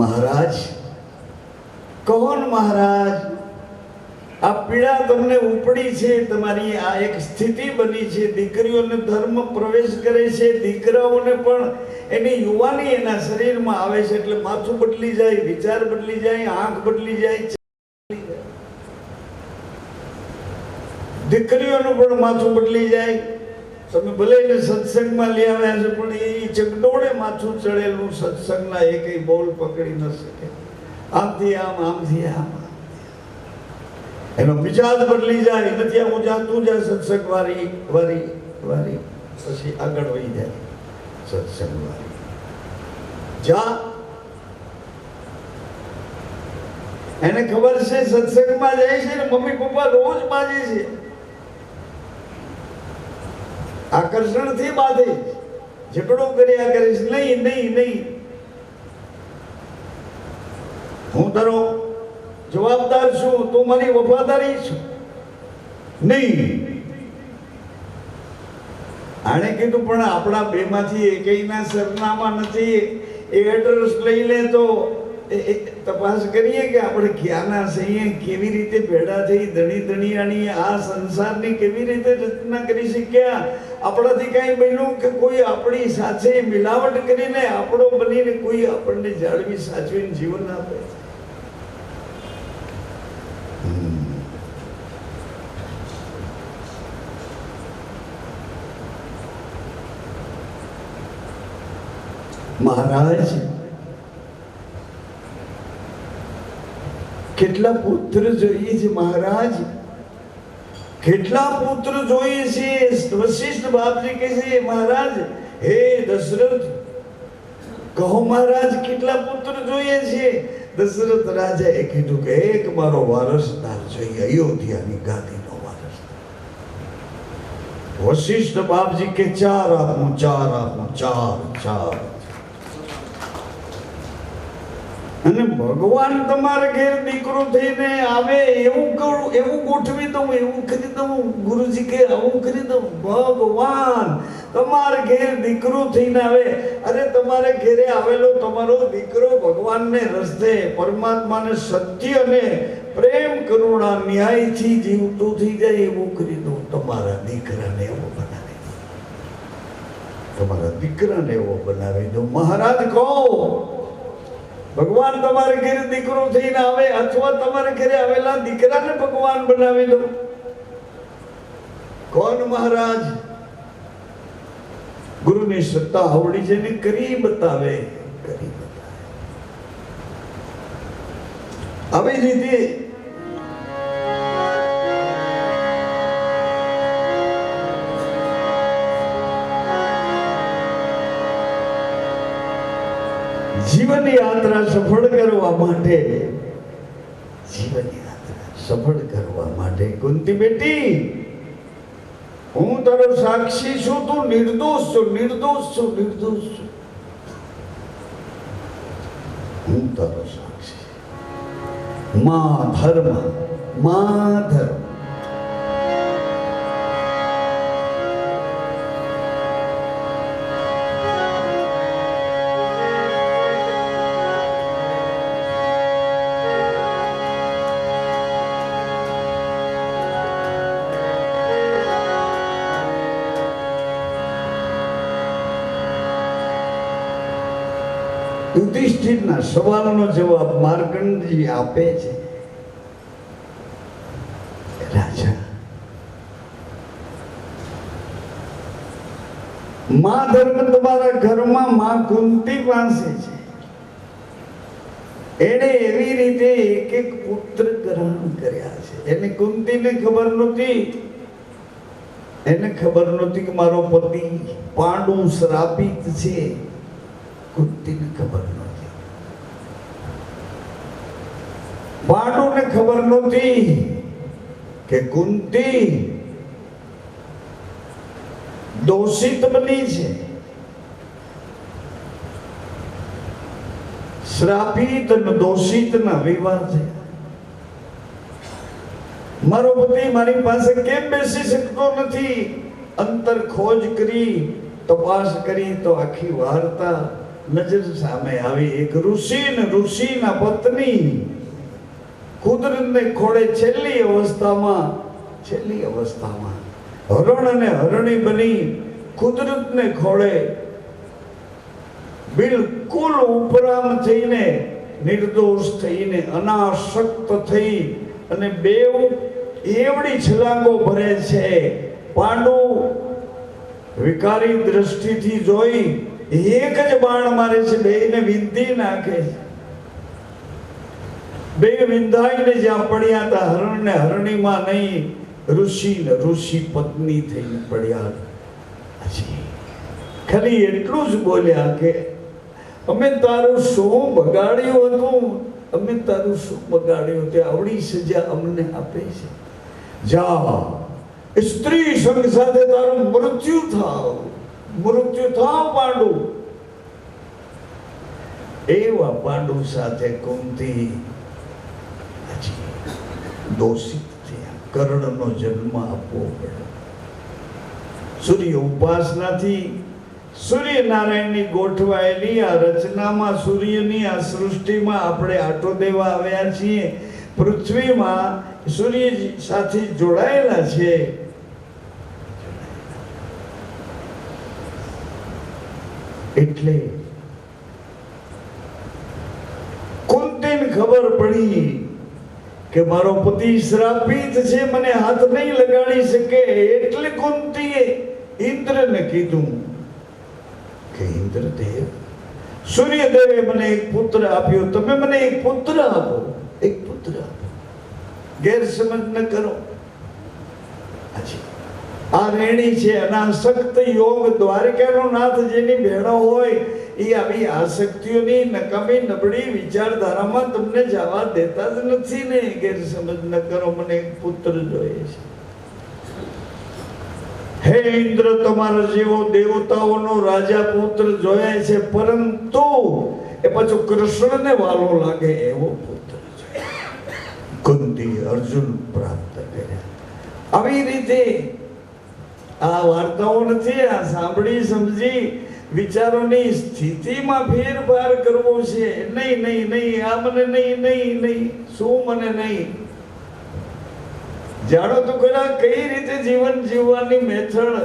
[SPEAKER 1] મહારાજ કહો ને મહારાજ, આ પીડા તમને ઉપડી છે, તમારી આ એક સ્થિતિ બની છે. દીકરીઓને ધર્મ પ્રવેશ કરે છે, દીકરાઓને પણ એની યુવાની એના શરીરમાં આવે છે એટલે માથું બદલી જાય, વિચાર બદલી જાય, આંખ બદલી જાય. દીકરીઓનું પણ માથું બદલી જાય. તમે ભલે એને સત્સંગમાં લઈ આવ્યા છે પણ એ ચગડોળે માથું ચડેલું સત્સંગના એકેય બોલ પકડી ન શકે. આમથી આમ, આમથી આમ. એનો મિજાજ બદલી જાય. નથી આમ જા, તું જા સત્સંગ વારી વારી વારી, પછી આગળ વહી જાય સત્સંગ વારી. જા, એને ખબર છે સત્સંગમાં જાય છે ને મમ્મી પપ્પા રોજ બાજે છે. આકર્ષણ થી બાંધે, ઝઘડો કર્યા કરીશ. નહીં નહીં નહીં, હું તારો જવાબદાર છું, તું મારી વફાદારી છું. નહીં. આણે કીધું પણ આપણા બે માંથી એકયના સરનામા નથી. એ એડ્રેસ લઈ લે તો તપાસ કરીએ કે આપણે ક્યાંના છીએ, કેવી રીતે ભેડા થઈ, ધણી ધણીયાણી આ સંસારની કેવી રીતે રચના કરી શક્યા. આપણાથી કાંઈ બન્યું કે કોઈ આપણી સાથે મિલાવટ કરીને આપણો બનીને કોઈ આપણને જાળવી સાચવીને જીવન આપે. મહારાજ કેટલા પુત્ર જોઈએ છે? મહારાજ કેટલા પુત્ર જોઈએ છે? વશિષ્ઠ બાપજી કહે છે, મહારાજ હે દશરથ, કહો મહારાજ કેટલા પુત્ર જોઈએ છે? દશરથ રાજાએ કીધું કે એક મારો વારસદાર જોઈએ, અયોધ્યાની ગાદીનો વારસદાર. વશિષ્ઠ બાપજી કે ચાર આપું, ચાર આપું, ચાર ચાર. અને ભગવાન તમારા ઘેર દીકરો થઈને આવે એવું કરું, એવું ગોઠવી દઉં, એવું કરી દઉં. ગુરુજી કે આવું કરી દઉં. ભગવાન તમારા ઘેર દીકરો થઈને આવે. અરે તમારે ઘેરે આવેલો તમારો દીકરો ભગવાનને રસ્તે, પરમાત્માને સત્ય અને પ્રેમ કરુણા ન્યાયથી જીવતો થઈ જાય એવું કરી દઉં. તમારા દીકરાને એવો બનાવી દઉં. તમારા દીકરાને એવો બનાવી દઉં. મહારાજ કહો, ભગવાન તમારે ઘરે દીકરો થઈને આવે અથવા તમારે ઘરે આવેલા દીકરાને ભગવાન બનાવી દો. કોણ મહારાજ? ગુરુની સત્તા આવડી છે ને કરી બતાવે, કરી બતાવે. આવી રીતે જીવન યાત્રા સફળ કરવા માટે, જીવન યાત્રા સફળ કરવા માટે કુંતી બેટી, હું તારો સાક્ષી છું, તું નિર્દોષ છું, નિર્દોષ છું, નિર્દોષ છું. હું તારો સાક્ષી. માં ધર્મ, માં ધર્મ. યુધિષ્ઠિરના સવાલનો જવાબ માર્કંડજી આપે છે. રાજા, માં ધર્મ તમારા ઘરમાં માં કુંતી પાસે છે. એને એવી રીતે એક એક પુત્ર ગ્રહણ કર્યા છે. એને કુંતીને ખબર નહોતી. એને ખબર નહોતી કે મારો પતિ પાંડુ શ્રાપિત છે. કુંતીને ખબર નહોતી. પાંડુને ખબર નહોતી કે કુંતી દોષિત બની છે. શ્રાપિત અને દોષિતના વિવાહ છે. મારો પતિ મારી પાસે કેમ બેસી શકતો નથી? અંતર ખોજ કરી, તપાસ કરી તો આખી વાર્તા નજર સામે આવી. એક ઋષિ ને ઋષિના પત્ની કુદરતને ખોળે છેલ્લી અવસ્થામાં હરણ અને હરણી બની કુદરતને ખોળે બિલકુલ ઉપરામ થઈને, નિર્દોષ થઈને, અનાસક્ત થઈ અને બેવ એવડી છલાંગો ભરે છે. પાંડુ વિકારી દ્રષ્ટિથી જોઈ એક જ બાણ મારે છે, બેને વિંધી નાખે છે. બે વિંધાઈને જ્યાં પડ્યા હતા, હરણ ને હરણીમાં નહીં, ઋષિ ને ઋષિ પત્ની થઈને પડ્યા. ખાલી એટલું જ બોલ્યા કે અમે તારું શું બગાડ્યું હતું? અમે તારું શું બગાડ્યું? તે આવડી સજા અમને આપે છે. જા, સ્ત્રી સંગ સાથે તારું મૃત્યુ થાવ પાંડુ. એવા પાંડુ સાથે કુંતી દોષિત થયા. કર્ણનો જન્મ આપવો પડ્યો. સૂર્ય ઉપાસનાથી સૂર્યનારાયણની ગોઠવાયેલી આ રચનામાં, સૂર્યની આ સૃષ્ટિમાં આપણે આટો દેવા આવ્યા છીએ. પૃથ્વીમાં સૂર્ય સાથે જોડાયેલા છે. એટલે કુંતીને ખબર પડી કે મારો પતિ શ્રાપિત છે, મને હાથ નહીં લગાડી શકે. એટલે કુંતીએ ઇન્દ્રને કીધું કે ઇન્દ્રદેવ, સૂર્યદેવે મને એક પુત્ર આપ્યો, તમે મને એક પુત્ર આપો. એક પુત્ર આપો. ગેરસમજ ન કરો. આ રેણી છે અનાસક્ત યોગ. દ્વારિકાનો નાથ જેની ભેળો હોય એ આવી આસક્તિઓની નકામી નબળી વિચારધારામાં તમને જવા દેતા જ નથી ને. ગેરસમજ ન કરો. મને એક પુત્ર જોઈએ છે. હે ઇન્દ્ર, તમારા જેવો દેવતાઓનો રાજા પુત્ર જોઈએ છે, પરંતુ એ પાછો કૃષ્ણને વાલો લાગે એવો પુત્ર જોઈએ. કુંતી અર્જુન પ્રાપ્ત કર્યા. આવી રીતે આ વાર્તાઓ નથી, આ સાંભળી સમજી વિચારોની સ્થિતિમાં ફેરફાર કરવો છે. નહીં નહીં નહીં, આ મને નહીં નહીં નહીં, શું મને નહીં. જાણો તો ખરા કઈ રીતે જીવન જીવવાની મેથડ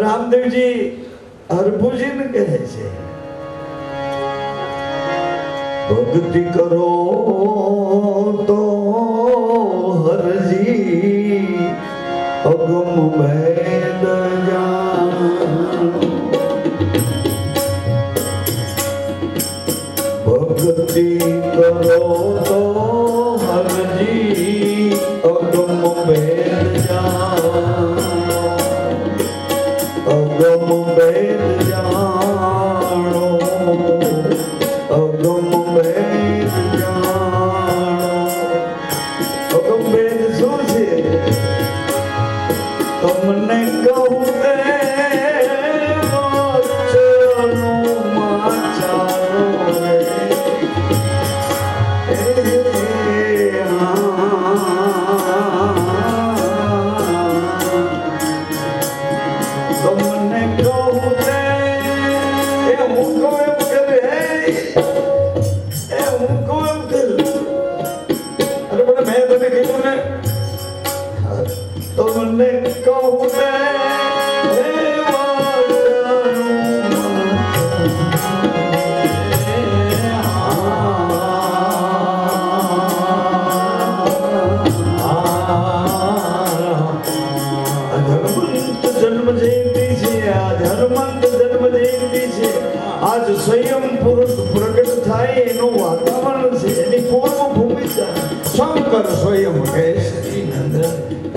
[SPEAKER 1] રામદેવજી હરભુજીને કહે છે. ભક્તિ કરો તો હરજી અગમ ભેદ ભક્તિ કરો તો હરજી અગમ ભેદ અગમ ભેદ જાણો, અગમ ભેદ જાણો. અગમ ભેદ શું છે? તમને કહું તે વચનો માચારો રે. તમને કહું તે હું કહું એમ કરે, હું કહું એમ કર. અરે મને મેં તને કીધું ને, તમને કહું તે સ્વયં પુરુષ પ્રગટ થાય એનું વાતાવરણ છે, એની પૂર્વ ભૂમિકા શંકર સ્વયં કેસરી નંદન.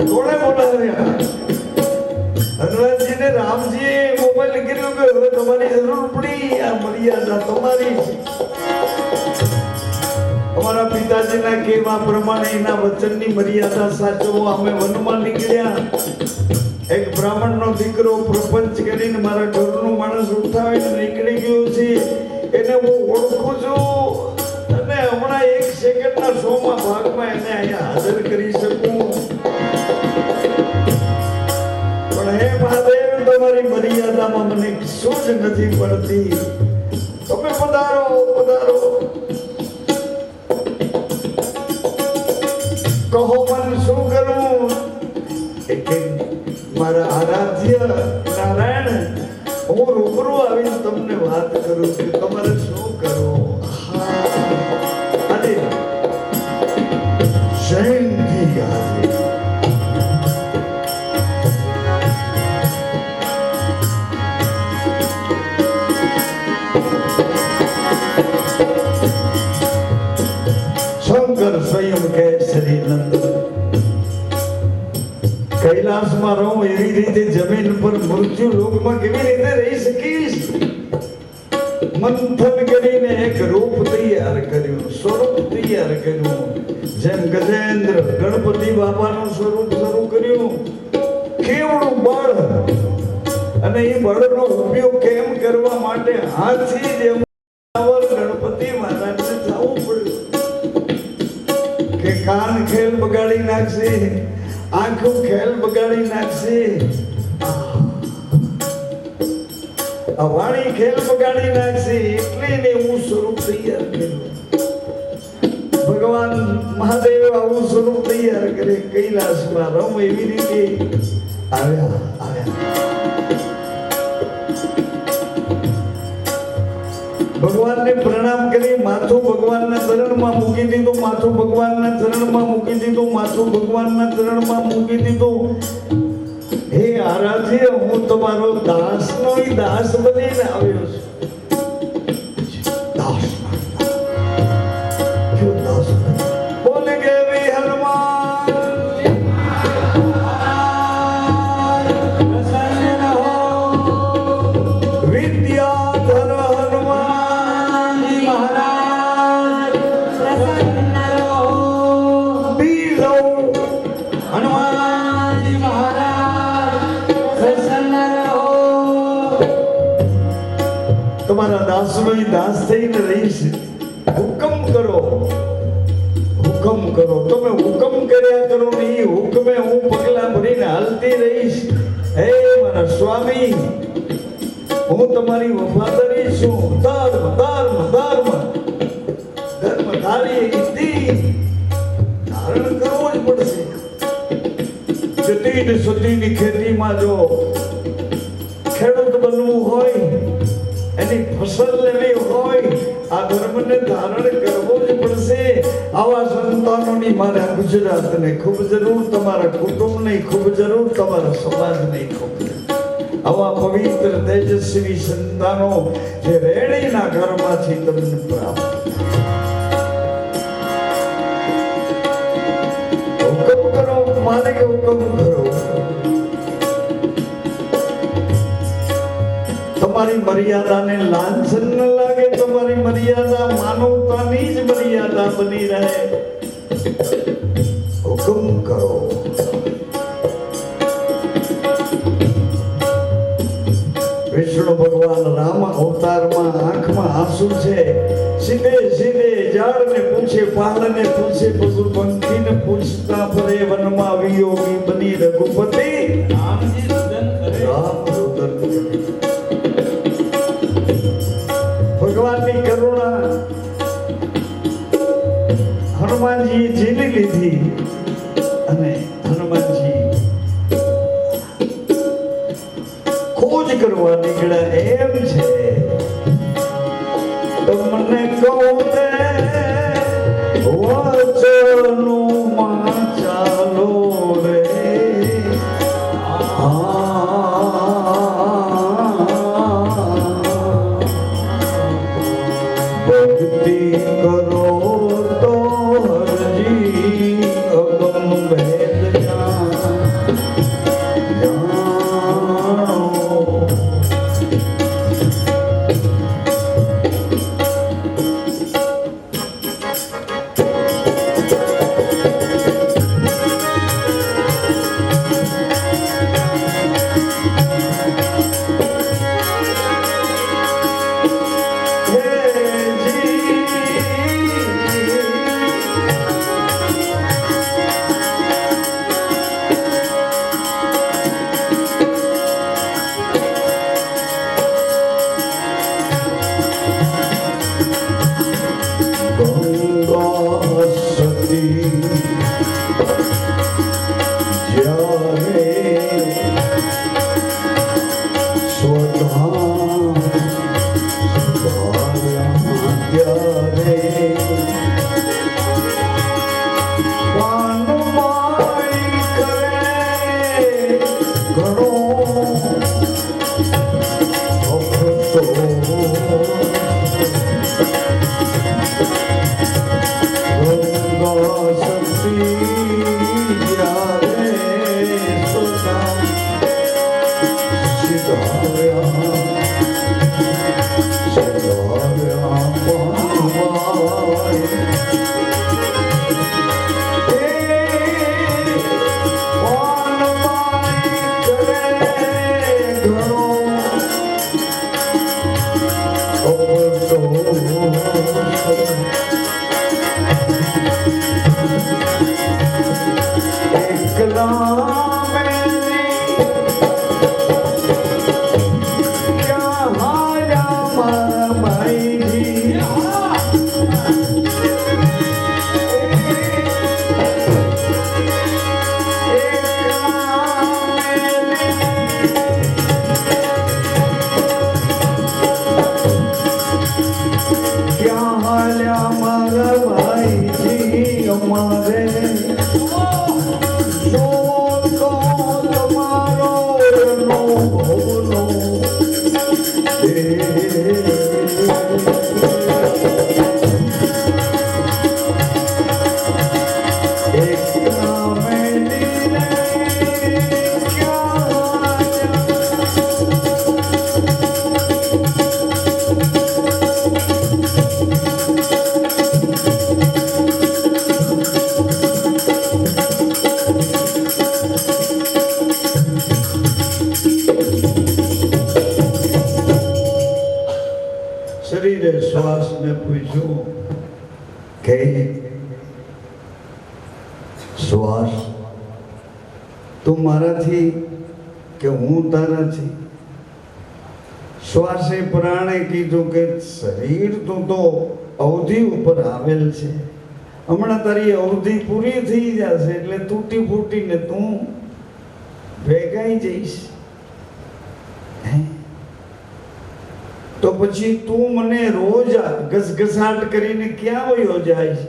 [SPEAKER 1] કોણે બોલાવ્યા? હનુમાનજીને રામજીએ મોબાઈલ કર્યો કે હવે તમારી જરૂર પડી, આ મર્યાદા તમારી છે. અમારા પિતાજીના કહેવા પ્રમાણે એના વચનની મર્યાદા સાચવવા અમે વનમાં નીકળ્યા. એક બ્રાહ્મણનો દીકરો પ્રપંચ કરીને મારા ઘરનું માણસ ઉઠાવીને નીકળી ગયો છે, એને હું ઓળખું છું અને હમણાં 1 સેકન્ડના 100મા ભાગમાં એને અહીંયા હાજર કરી શકું. પણ હે મહાદેવ, તમારી મર્યાદામાં મને શું જ નથી પડતી. તમે પધારો પધારો. કહો મન શું કરું? મારા આરાધ્ય નારાયણ, હું રૂબરૂ આવીને તમને વાત કરું કે તમારે શું કરવું. અને જયંતી આજે શંકર સ્વયં કેસરી નંદન. કૈલાસમાં રહું એવી રીતે જમીન પર મૃત્યુ લોકમાં કેવી રીતે રહી શકીશ? મંથન કરીને એક રૂપ તૈયાર કર્યું, સ્વરૂપ તૈયાર કર્યું. જેમ ગજેન્દ્ર ગણપતિ બાપાનું સ્વરૂપ શરૂ કર્યું. કેવડું બળ, અને એ બળનો ઉપયોગ કેમ કરવા માટે હાથથી જેમ ગણપતિ મહારાજને થવું પડ્યું કે કાન ખેલ બગાડી નાખશે, આંખો ખેલ બગાડી નાખશે, વાણી ખેલ બગાડી નાખશે, એટલે ને હું સ્વરૂપ તૈયાર કર્યું. ભગવાન મહાદેવ આવું સ્વરૂપ તૈયાર કરે, કૈલાસમાં રમ એવી રીતે આવ્યા. ભગવાનને પ્રણામ કરી માથું ભગવાનના ચરણમાં મૂકી દીધું, માથું ભગવાનના ચરણમાં મૂકી દીધું, માથું ભગવાનના ચરણમાં મૂકી દીધું. હે આરાધ્ય, હું તમારો દાસનો દાસ બનીને આવ્યો છું. દાસ બોલ કે વી હનુમાન પ્રસન્ન હો, વિદ્યાધર હનુમાનજી મહારાજ પ્રસન્ન હો, બીજો હનુમાનજી મહારાજ પ્રસન્ન હો. તમારા દાસનો દાસ થઈને રહીશ. હુકમ કરો, હુકમ કરો. તમે હુકમ કર્યા કરો ને એ હુકમે હું પગલા ભરીને હાલતી રહીશ. હે મારા સ્વામી, હું તમારી વફાદારી છું. ધર્મ ધર્મ ધર્મ ધર્મ ધારી ઇતિ ધારણ કરવો જ પડશે. જતીન સુધીની ખેતીમાં જો ખેડૂત બનવું હોય, એની ફસલ લેવી હોય, આ ધર્મને ધારણ કરવો જ પડશે. આવા સંતાનોની મારા ગુજરાતને ખૂબ જરૂર, તમારા કુટુંબને ખૂબ જરૂર, તમારા સમાજને ખૂબ જરૂર. આવા પવિત્ર તેજસ્વી સંતાનો જે રેડીના ઘરમાંથી તમને પ્રાપ્ત. હુકમ કરો માલિક, હુકમ કરો. તમારી મર્યાદાને લાંછન ન લાગે, તમારી મર્યાદા માનવતાની જ મર્યાદા બની રહે. હુકમ કરો. વિષ્ણુ ભગવાન રામ અવતારમાં આંખમાં આંસુ છે. સીધે સીધે ઝાડને પૂછે, પાલને પૂછે, પશુ પંખીને પૂછતા ફરે, વનમાં વિયોગી બની રઘુપતિ રામજી રુદન કરે. રામ રુદન કરે. ભગવાનની કરુણા હનુમાનજીએ ઝીલી લીધી અને હનુમાનજી ખોજ કરવા નીકળ્યા. એમ છે તમને કહું તે વચનમાં ચાલો રે. શ્વાસને પૂછ્યું કે શ્વાસ તું મારાથી કે હું તારાથી? શ્વાસે પ્રાણે કીધું કે શરીર તું તો અવધિ ઉપર આવેલ છે, હમણાં તારી અવધિ પૂરી થઈ જશે એટલે તૂટી ફૂટીને તું ભેગાઈ જઈશ. તો પછી તું મને રોજ ઘસઘસાટ કરીને ક્યાં વયો જાય છે?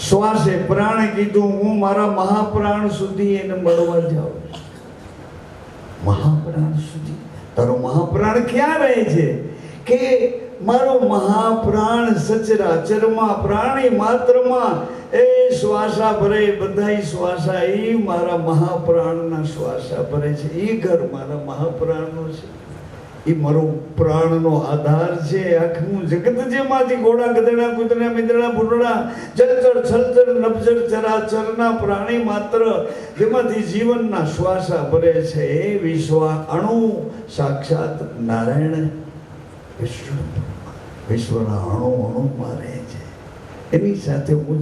[SPEAKER 1] શ્વાસે પ્રાણે કીધું હું મારા મહાપ્રાણ સુધી એને મળવા જાઉં. મહાપ્રાણ સુધી? તારો મહાપ્રાણ ક્યાં રહે છે? કે મારો મહાપ્રાણ સચરાચરમાં પ્રાણી માત્રમાં એ શ્વાસા ભરે, બધાય શ્વાસા એ મારા મહાપ્રાણના શ્વાસા ભરે છે. એ ઘર મારા મહાપ્રાણનું છે, એ મારો પ્રાણનો આધાર છે. આખું જગત જેમાંથી ઘોડા ગધેડા કૂતરા મીંદડા ભૂંડડા જળચર છલચર નભજર ચરાચરના પ્રાણી માત્ર જેમાંથી જીવનના શ્વાસા ભરે છે એ વિશ્વ અણુ સાક્ષાત નારાયણ વિષ્ણુ વિશ્વના અણુ અણુમાં રહે છે. એની સાથે હું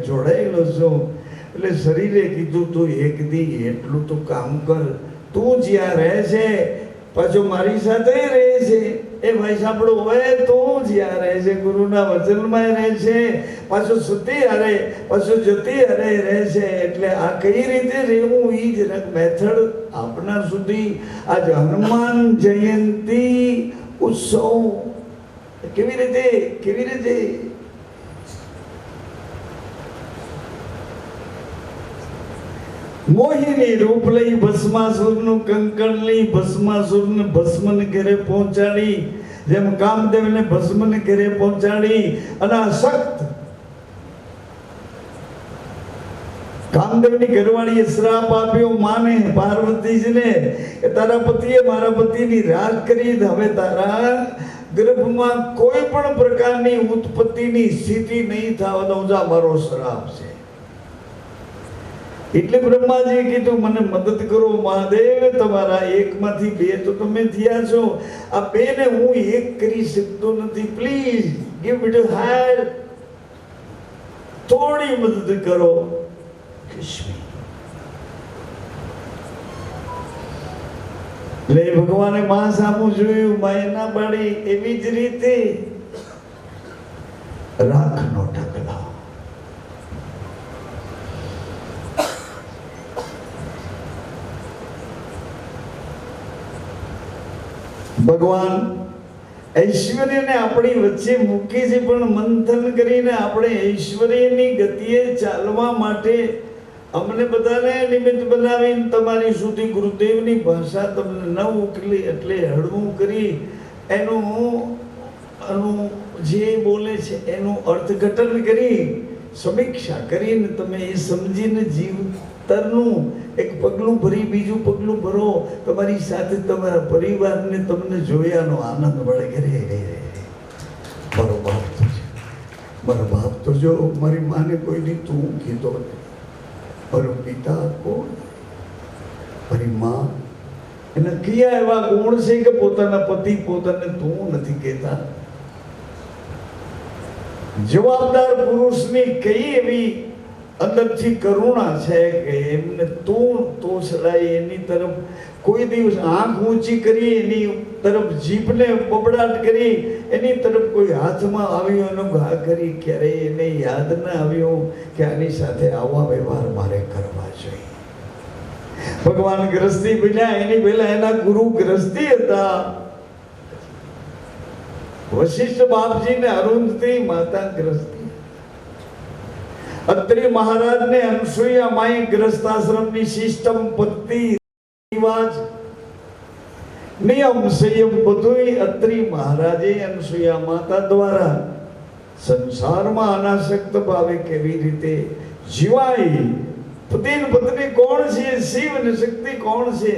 [SPEAKER 1] જોડાયેલો છું. એટલે શરીરે કીધું તું એક દી એટલું તો કામ કર. તું જ્યાં રહે છે પાછો મારી સાથે રહે છે. એ ભાઈ સાંભળો, હવે તું જ્યાં રહે છે ગુરુના વચનમાં રહે છે, પાછો સુતી હારે પાછો જતી હારે રહે છે. એટલે આ કઈ રીતે રહેવું એ જરાક મેથડ આપણા સુધી આજ હનુમાન જયંતિ ઉત્સવ કેવી રીતે મોહિની રૂપ લઈ ભસ્માસુરનું કંકણ લઈ ભસ્માસુરને ભસ્મને ઘરે પહોંચાડી, જેમ કામદેવને ભસ્મને ઘરે પહોંચાડી અને આ સખ્ત કામદેવની ઘરવાળીએ શ્રાપ આપ્યો માને પાર્વતીજીને કે તારા પતિએ મારા પતિની રાગ કરી, હવે તારા ગર્ભમાં કોઈ પણ પ્રકારની ઉત્પત્તિની સ્થિતિ નહીં થવા દઉં, જા મારો શ્રાપ છે. એટલે બ્રહ્માજીએ કીધું મને મદદ કરો મહાદેવ, તમારા એકમાંથી બે તો તમે થયા છો, આ બેને હું એક કરી શકતો નથી, please give me to help, થોડી મદદ કરો. લે ભગવાને માં સામું જોયું, માં ના પાડી. એવી જ રીતે રાખનો ઢગલા ભગવાન ઐશ્વર્યને આપણી વચ્ચે મૂકી છે, પણ મંથન કરીને આપણે ઐશ્વર્યની ગતિએ ચાલવા માટે અમને બધાને નિમિત્ત બનાવીને તમારી સુધી ગુરુદેવની ભાષા તમને ન ઉકલી એટલે હળવું કરી એનું જે બોલે છે એનું અર્થઘટન કરી સમીક્ષા કરીને તમે એ સમજીને જીવતરનું એક પગલું ભરી બીજું પગલું ભરો. તમારી સાથે તમારા પરિવારને તમને જોયાનો આનંદ મળે કે રે મારો બાપ તો છે, મારો બાપ તો જો મારી માને કોઈ દી તું કીધો નહીં, મારો પિતા કોણ, મારી માં એના કયા એવા ગુણ છે કે પોતાના પતિ પોતાને તું નથી કહેતા. જવાબદાર પુરુષની કઈ એવી અંદરથી કરુણા છે કે એમને તું તોછડાઈ, એની તરફ કોઈ દિવસ આંખ ઊંચી કરી, એની તરફ જીભને બબડાટ કરી, એની તરફ કોઈ હાથમાં આવ્યો એનો ઘા કરી, ક્યારેય એને યાદ ન આવ્યું કે આની સાથે આવા વ્યવહાર મારે કરવા જોઈએ. ભગવાન ગ્રસ્તી બન્યા એની પહેલા એના ગુરુ ગ્રસ્તી હતા. વશિષ્ઠ બાપજી ને અરુંધતી માતા ગ્રસ્તી. અત્રિ મહારાજને અનસુયા માઈ ગ્રસ્તાશ્રમની સિસ્ટમ પદ્ધતિ રિવાજ નિયમ સંયમ બધુંય અત્રિ મહારાજે અનસુયા માતા દ્વારા સંસારમાં અનાસક્ત ભાવે કેવી રીતે જીવાય, પતિ પત્ની કોણ છે, શિવ અને શક્તિ કોણ છે,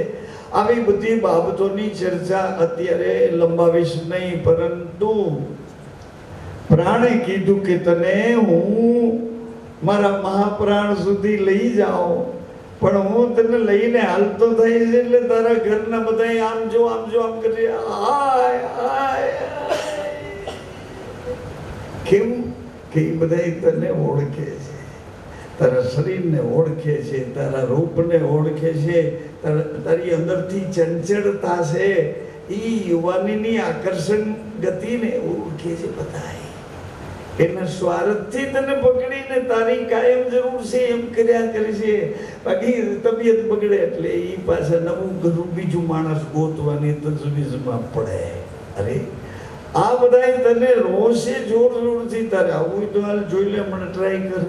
[SPEAKER 1] આવી બધી બાબતોની ચર્ચા અત્યારે લંબાવીશ નહીં. પરંતુ પ્રાણે કીધું કે તને હું મારા મહાપ્રાણ સુધી લઈ જાઓ પણ હું તને લઈને હાલતો થાય છે એટલે તારા ઘરના બધા આમ જો આમ કરે, હાય હાય. કેમ કે એ બધા તને ઓળખે છે, તારા શરીરને ઓળખે છે, તારા રૂપને ઓળખે છે, તારી અંદરથી ચંચળતા છે, એ યુવાનીની આકર્ષણ ગતિને ઓળખે છે બધા. એના સ્વાર્થથી તને પકડીને તારી કાયમ જરૂર છે એમ કર્યા કરે છે. બાકી તબિયત બગડે એટલે એ પાછા નવું ઘરું બીજું માણસ ગોતવાની તજવીજમાં પડે. અરે આ બધા તને રોષે જોરથી, તારે આવું તો હાલ જોઈ લે, મને ટ્રાય કર.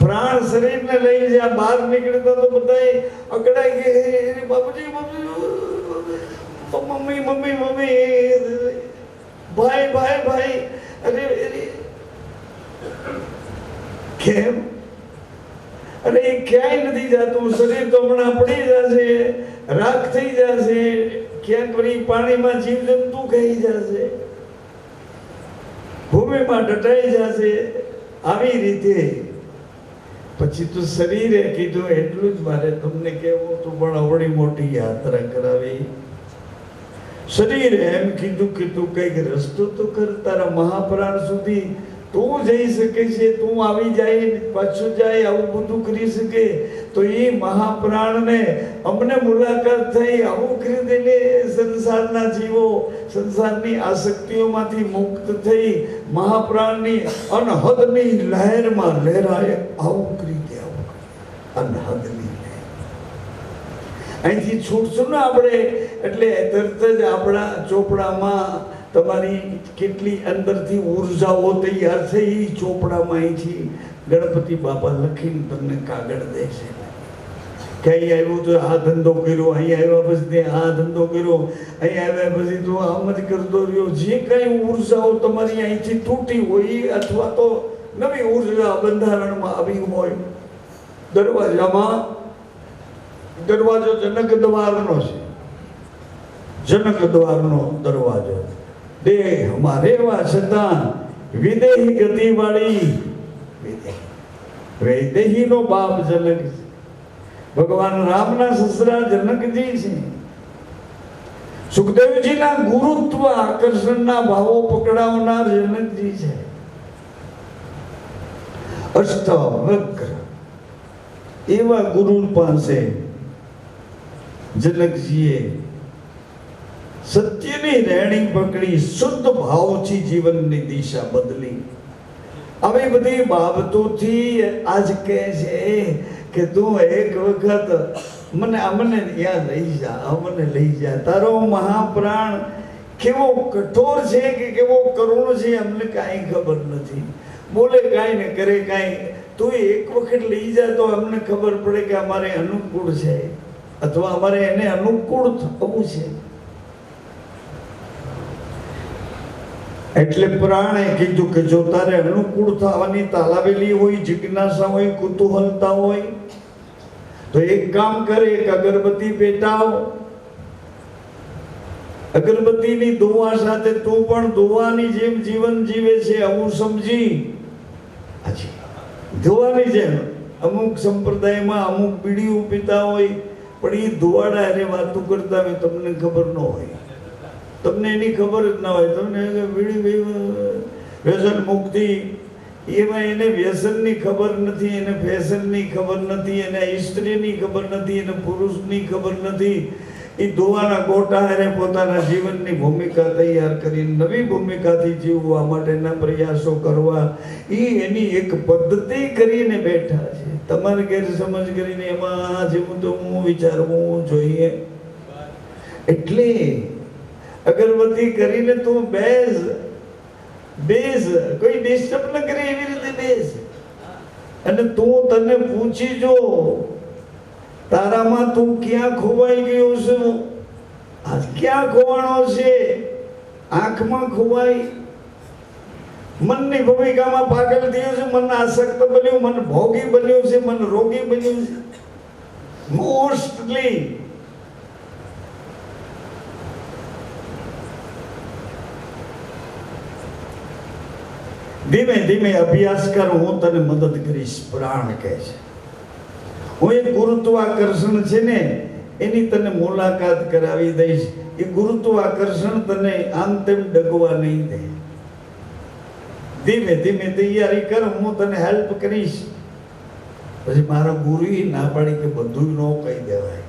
[SPEAKER 1] પ્રાણ શરીરને લઈ જ્યાં બહાર નીકળતા તો બધા અકડાઈ ગયે, બાપુજી મમ્મી મમ્મી મમ્મી, ભાઈ ભાઈ ભાઈ. અરે કેમ? અરે એ ક્યાંય નથી જતું. શરીર તો હમણાં પડી જશે, રાખ થઈ જશે, ક્યાંક વળી પાણીમાં જીવજંતુ ખાઈ જશે, ભૂમિમાં દટાઈ જશે. આવી રીતે પછી તો શરીરે કીધું એટલું જ મારે તમને કહેવું તું, પણ અવળી મોટી યાત્રા કરાવી. શરીરે એમ કીધું કે તું કઈક રસ્તો તો કર, તારા મહાપ્રાણ સુધી તું જઈ શકે છે, તું આવી જાય પાછું જાય, આવું બધું કરી શકે. તો એ મહાપ્રાણને અમને મુલાકાત થઈ, આવું કરી દઈને સંસારના જીવો સંસારની આસક્તિઓમાંથી મુક્ત થઈ મહાપ્રાણની અનહદની લહેરમાં લહેરાય, આવું કરી દે, આવું અનહદની. અહીંથી છૂટશું ને આપણે એટલે તરત જ આપણા ચોપડામાં તમારી કેટલી અંદરથી ઉર્જાઓ તૈયાર થઈ, એ ચોપડામાં અહીંથી ગણપતિ બાપા લખીને તમને કાગળ દેશે કે અહીં આવ્યું તો આ ધંધો કર્યો, અહીં આવ્યા પછી આ ધંધો કર્યો, અહીં આવ્યા પછી તો આમ જ કરતો રહ્યો. જે કઈ ઉર્જાઓ તમારી અહીંથી તૂટી હોય અથવા તો નવી ઉર્જા બંધારણમાં આવી હોય, દરવાજો જનક દ્વારનો છે, જનક દ્વારનો દરવાજો. દેહ હમારે વા છતાં વિદેહી ગતિ વાળી, વૈદેહીનો બાપ જનક છે. ભગવાન રામના સસરા જનકજી છે. સુખદેવજીના ગુરુત્વ આકર્ષણના ભાવો પકડાવનાર જનકજી છે. અષ્ટવક્ર એવા ગુરુ પાસે જનકજીએ સત્યની રેણી પકડી, શુદ્ધ ભાવથી જીવનની દિશા બદલી. આવી બધી બાબતોથી આજ કહે છે કે તું એક વખત મને યાદ લઈ જા, મને લઈ જા. તારો મહાપ્રાણ કેવો કઠોર છે કે કેવો કરુણ છે અમને કાંઈ ખબર નથી. બોલે કાંઈ ને કરે કાંઈ. તું એક વખત લઈ જા તો અમને ખબર પડે કે અમારે અનુકૂળ છે અથવા અમારે એને અનુકૂળ થવું છે. એટલે પ્રાણે કીધું કે જો તારે અનુકૂળ થવાની તાલાવેલી હોય, જિજ્ઞાસા હોય, કુતૂહલતા હોય તો એક કામ કરે, એક અગરબત્તી પેટાવ. અગરબત્તીની દુવા સાથે તું પણ દુવાની જેમ જીવન જીવે છે આવું સમજી, દુવાની જેમ. અમુક સંપ્રદાયમાં અમુક બીડીઓ પીતા હોય પણ એ ધુવાડા એને વાતો કરતા હોય, તમને ખબર ન હોય, તમને એની ખબર જ ના હોય. તમને બીડી વ્યસન મુક્તિ, એમાં એને વ્યસનની ખબર નથી, એને ફેશનની ખબર નથી, એને સ્ત્રીની ખબર નથી, એને પુરુષની ખબર નથી. એ ધોવાના ગોટા એને પોતાના જીવનની ભૂમિકા તૈયાર કરી નવી ભૂમિકાથી જીવવા માટેના પ્રયાસો કરવા, એ એની એક પદ્ધતિ કરીને બેઠા છે. તમારે ગેરસમજ કરીને એમાં જેવું તો હું વિચારવું જોઈએ. એટલે અગરબત્તી કરીને તું બેસ, કોઈ ડિસ્ટર્બ ન કરે એવી રીતે બેસ. અને તું તને પૂછી જો તારામાં તું ક્યાં ખોવાઈ ગયો છે, આજ ક્યાં ખોવાણો છે. આંખમાં ખોવાઈ, મનની ભૂમિકામાં પાગલ થયો છે, મન આસક્ત બન્યું, મન ભોગી બન્યું છે, મન રોગી બન્યું છે. મોસ્ટલી ધીમે ધીમે અભ્યાસ કર, હું તને મદદ કરીશ. પ્રાણ કહે છે હું એ ગુરુત્વાકર્ષણ છે ને એની તને મુલાકાત કરાવી દઈશ. એ ગુરુત્વાકર્ષણ તને આમ તેમ ડગવા નહીં દે. ધીમે ધીમે તૈયારી કર, હું તને હેલ્પ કરીશ. પછી મારા ગુરુએ ના પાડી કે બધું ન કહી દેવાય.